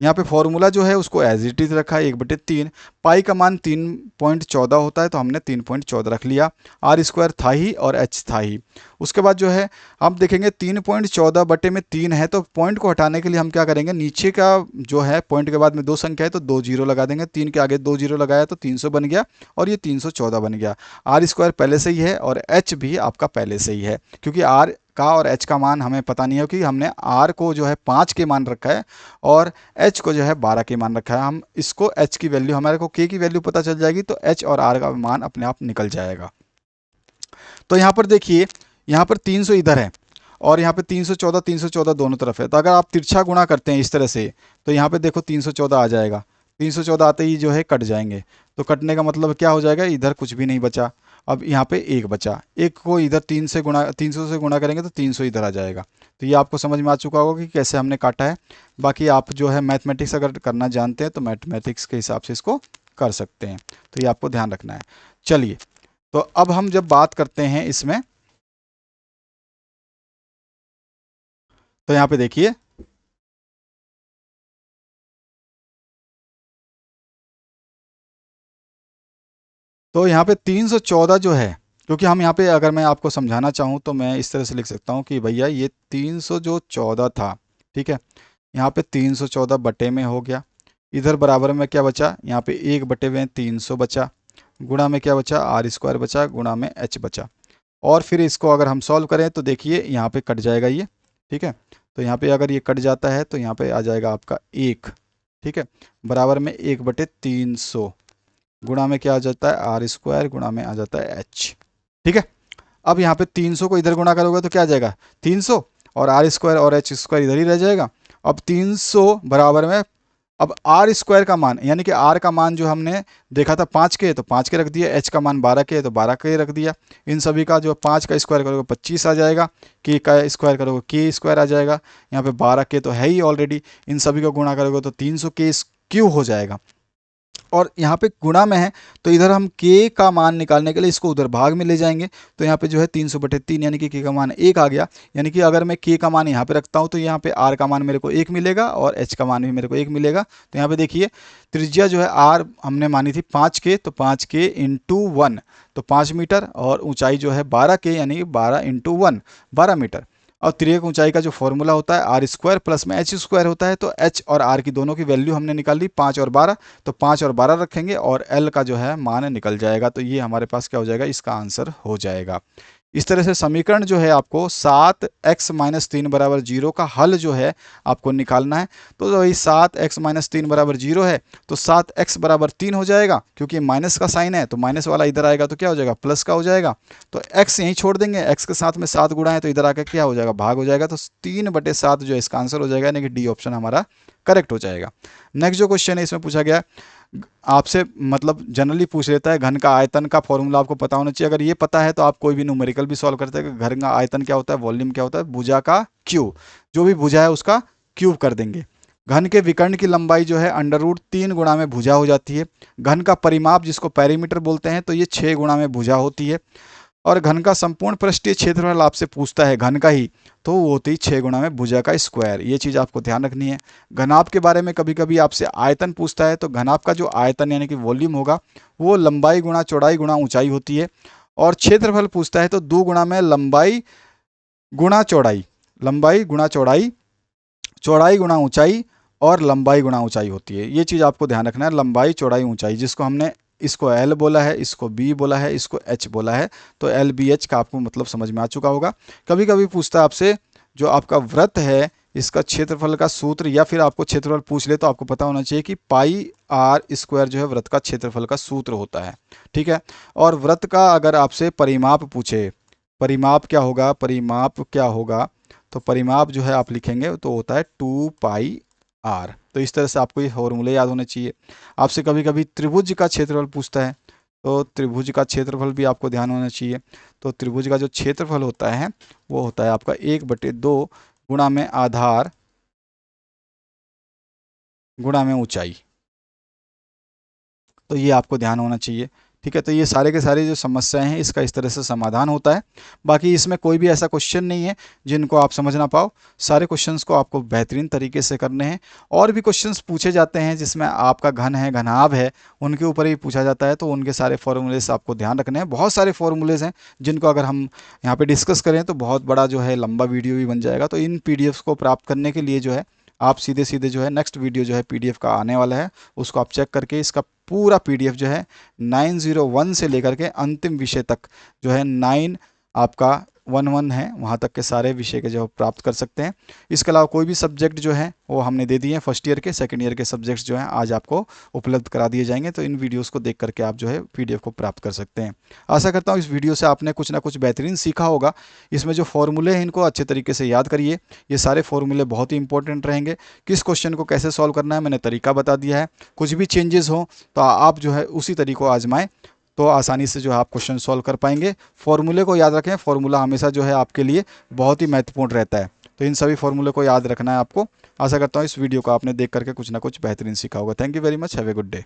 यहाँ पे फॉर्मूला जो है उसको एज इट इज रखा है 1/3। पाई का मान 3.14 होता है तो हमने 3.14 रख लिया। r² था ही और h था ही। उसके बाद जो है हम देखेंगे 3.14/3 है, तो पॉइंट को हटाने के लिए हम क्या करेंगे, नीचे का जो है पॉइंट के बाद में 2 संख्या है तो 2 जीरो लगा देंगे। 3 के आगे 2 जीरो लगाया तो 300 बन गया और ये 314 बन गया। r² पहले से ही है और h भी आपका पहले से ही है, क्योंकि r का और h का मान हमें पता नहीं है कि हमने r को जो है 5 के मान रखा है और h को जो है 12 के मान रखा है। हम इसको h की वैल्यू, हमारे को k की वैल्यू पता चल जाएगी तो h और r का मान अपने आप निकल जाएगा। तो यहाँ पर देखिए, यहाँ पर 300 इधर है और यहाँ पे 314 दोनों तरफ है। तो अगर आप तिरछा गुणा करते हैं इस तरह से तो यहाँ पे देखो 314 आ जाएगा। 314 आते ही जो है कट जाएंगे, तो कटने का मतलब क्या हो जाएगा, इधर कुछ भी नहीं बचा। अब यहाँ पे 1 बचा, 1 को इधर 300 से गुणा करेंगे तो 300 इधर आ जाएगा। तो ये आपको समझ में आ चुका होगा कि कैसे हमने काटा है। बाकी आप जो है मैथमेटिक्स अगर करना जानते हैं तो मैथमेटिक्स के हिसाब से इसको कर सकते हैं। तो ये आपको ध्यान रखना है। चलिए, तो अब हम जब बात करते हैं इसमें, तो यहाँ पे देखिए, तो यहाँ पे 314 जो है, क्योंकि हम यहाँ पे अगर मैं आपको समझाना चाहूँ तो मैं इस तरह से लिख सकता हूँ कि भैया ये 314 था, ठीक है। यहाँ पे 314 बटे में हो गया, इधर बराबर में क्या बचा, यहाँ पे 1/300 बचा, गुणा में क्या बचा, r² बचा, गुणा में h बचा। और फिर इसको अगर हम सॉल्व करें तो देखिए यहाँ पे कट जाएगा ये, ठीक है। तो यहाँ पे अगर ये कट जाता है तो यहाँ पे आ जाएगा आपका 1, ठीक है, बराबर में 1/300 गुणा में क्या आ जाता है, r² गुणा में आ जाता है h, ठीक है। अब यहाँ पे 300 को इधर गुणा करोगे तो क्या आ जाएगा 300 और r² और h² इधर ही रह जाएगा। अब 300 बराबर में, अब r² का मान यानी कि r का मान जो हमने देखा था 5 के, तो 5 के रख दिया, h का मान 12 के तो 12 के रख दिया। इन सभी का जो 5 का स्क्वायर करोगे 25 आ जाएगा, k का स्क्वायर करोगे k² आ जाएगा। यहाँ पे 12 के तो है ही ऑलरेडी, इन सभी को गुणा करोगे तो 300 k³ हो जाएगा। और यहाँ पे गुणा में है तो इधर हम k का मान निकालने के लिए इसको उधर भाग में ले जाएंगे। तो यहाँ पे जो है 300/3 यानी कि k का मान 1 आ गया। यानी कि अगर मैं k का मान यहाँ पे रखता हूँ तो यहाँ पे r का मान मेरे को 1 मिलेगा और h का मान भी मेरे को 1 मिलेगा। तो यहाँ पे देखिए त्रिज्या जो है r हमने मानी थी 5k, तो 5k इंटू 1 तो 5 मीटर, और ऊंचाई जो है 12k यानी कि 12 इंटू 1 12 मीटर। और तिर्यक ऊंचाई का जो फॉर्मूला होता है r² प्लस में h² होता है। तो h और r की दोनों की वैल्यू हमने निकाल ली 5 और 12, तो 5 और 12 रखेंगे और l का जो है मान निकल जाएगा। तो ये हमारे पास क्या हो जाएगा, इसका आंसर हो जाएगा। इस तरह से समीकरण जो है आपको 7x - 3 = 0 का हल जो है आपको निकालना है। तो वही 7x - 3 = 0 है तो 7x = 3 हो जाएगा, क्योंकि माइनस का साइन है तो माइनस वाला इधर आएगा तो क्या हो जाएगा, प्लस का हो जाएगा। तो x यहीं छोड़ देंगे, x के साथ में 7 गुणा है तो इधर आकर क्या हो जाएगा, भाग हो जाएगा। तो 3/7 जो है इसका आंसर हो जाएगा, यानी कि डी ऑप्शन हमारा करेक्ट हो जाएगा। नेक्स्ट जो क्वेश्चन है इसमें पूछा गया आपसे मतलब जनरली पूछ लेता है घन का आयतन का फॉर्मूला आपको पता होना चाहिए। अगर ये पता है तो आप कोई भी न्यूमेरिकल भी सॉल्व करते हैं कि घन का आयतन क्या होता है, वॉल्यूम क्या होता है, भुजा का क्यूब, जो भी भुजा है उसका क्यूब कर देंगे। घन के विकर्ण की लंबाई जो है √3 गुणा में भुजा हो जाती है। घन का परिमाप जिसको पेरीमीटर बोलते हैं तो ये 6 गुणा में भुजा होती है। और घन का संपूर्ण पृष्ठीय क्षेत्रफल आपसे पूछता है घन का ही, तो वो होती है 6 गुणा में भुजा का स्क्वायर। ये चीज़ आपको ध्यान रखनी है। घनाभ के बारे में कभी कभी आपसे आयतन पूछता है, तो घनाभ का जो आयतन यानी कि वॉल्यूम होगा वो लंबाई गुणा चौड़ाई गुणा ऊंचाई होती है। और क्षेत्रफल पूछता है तो 2 गुणा में लंबाई गुणा चौड़ाई, लंबाई गुणा चौड़ाई, चौड़ाई गुणा ऊंचाई और लंबाई गुणा ऊंचाई होती है। ये चीज़ आपको ध्यान रखना है, लंबाई चौड़ाई ऊंचाई, जिसको हमने इसको L बोला है, इसको B बोला है, इसको H बोला है, तो LBH का आपको मतलब समझ में आ चुका होगा। कभी कभी पूछता है आपसे जो आपका वृत्त है इसका क्षेत्रफल का सूत्र, या फिर आपको क्षेत्रफल पूछ ले तो आपको पता होना चाहिए कि πr² जो है वृत्त का क्षेत्रफल का सूत्र होता है। ठीक है। और वृत्त का अगर आपसे परिमाप पूछे, परिमाप क्या होगा, परिमाप क्या होगा, तो परिमाप जो है आप लिखेंगे तो होता है 2πr। तो इस तरह से आपको ये फॉर्मूले याद होने चाहिए। आपसे कभी कभी त्रिभुज का क्षेत्रफल पूछता है, तो त्रिभुज का क्षेत्रफल भी आपको ध्यान होना चाहिए। तो त्रिभुज का जो क्षेत्रफल होता है वो होता है आपका 1/2 गुणा में आधार गुणा में ऊंचाई। तो ये आपको ध्यान होना चाहिए। ठीक है। तो ये सारे के सारे जो समस्याएं हैं इसका इस तरह से समाधान होता है। बाकी इसमें कोई भी ऐसा क्वेश्चन नहीं है जिनको आप समझ ना पाओ। सारे क्वेश्चंस को आपको बेहतरीन तरीके से करने हैं। और भी क्वेश्चंस पूछे जाते हैं जिसमें आपका घन है, घनाभ है, उनके ऊपर ही पूछा जाता है, तो उनके सारे फॉर्मूलेस आपको ध्यान रखने हैं। बहुत सारे फॉर्मूलेज हैं जिनको अगर हम यहाँ पर डिस्कस करें तो बहुत बड़ा जो है लंबा वीडियो भी बन जाएगा। तो इन PDF को प्राप्त करने के लिए जो है आप सीधे सीधे जो है नेक्स्ट वीडियो जो है PDF का आने वाला है, उसको आप चेक करके इसका पूरा PDF जो है 901 से लेकर के अंतिम विषय तक जो है 9 आपका 11 है, वहाँ तक के सारे विषय के जो प्राप्त कर सकते हैं। इसके अलावा कोई भी सब्जेक्ट जो है वो हमने दे दिए हैं। फर्स्ट ईयर के, सेकंड ईयर के सब्जेक्ट्स जो हैं आज आपको उपलब्ध करा दिए जाएंगे। तो इन वीडियोस को देख करके आप जो है PDF को प्राप्त कर सकते हैं। आशा करता हूँ इस वीडियो से आपने कुछ ना कुछ बेहतरीन सीखा होगा। इसमें जो फॉर्मूले हैं इनको अच्छे तरीके से याद करिए। ये सारे फॉर्मूले बहुत ही इंपॉर्टेंट रहेंगे। किस क्वेश्चन को कैसे सॉल्व करना है मैंने तरीका बता दिया है। कुछ भी चेंजेस हो तो आप जो है उसी तरीके को आजमाएं, तो आसानी से जो है आप क्वेश्चन सॉल्व कर पाएंगे। फॉर्मूले को याद रखें, फॉर्मूला हमेशा जो है आपके लिए बहुत ही महत्वपूर्ण रहता है। तो इन सभी फॉर्मूले को याद रखना है आपको। आशा करता हूँ इस वीडियो को आपने देख करके कुछ ना कुछ बेहतरीन सीखा होगा। Thank you very much, have a good day.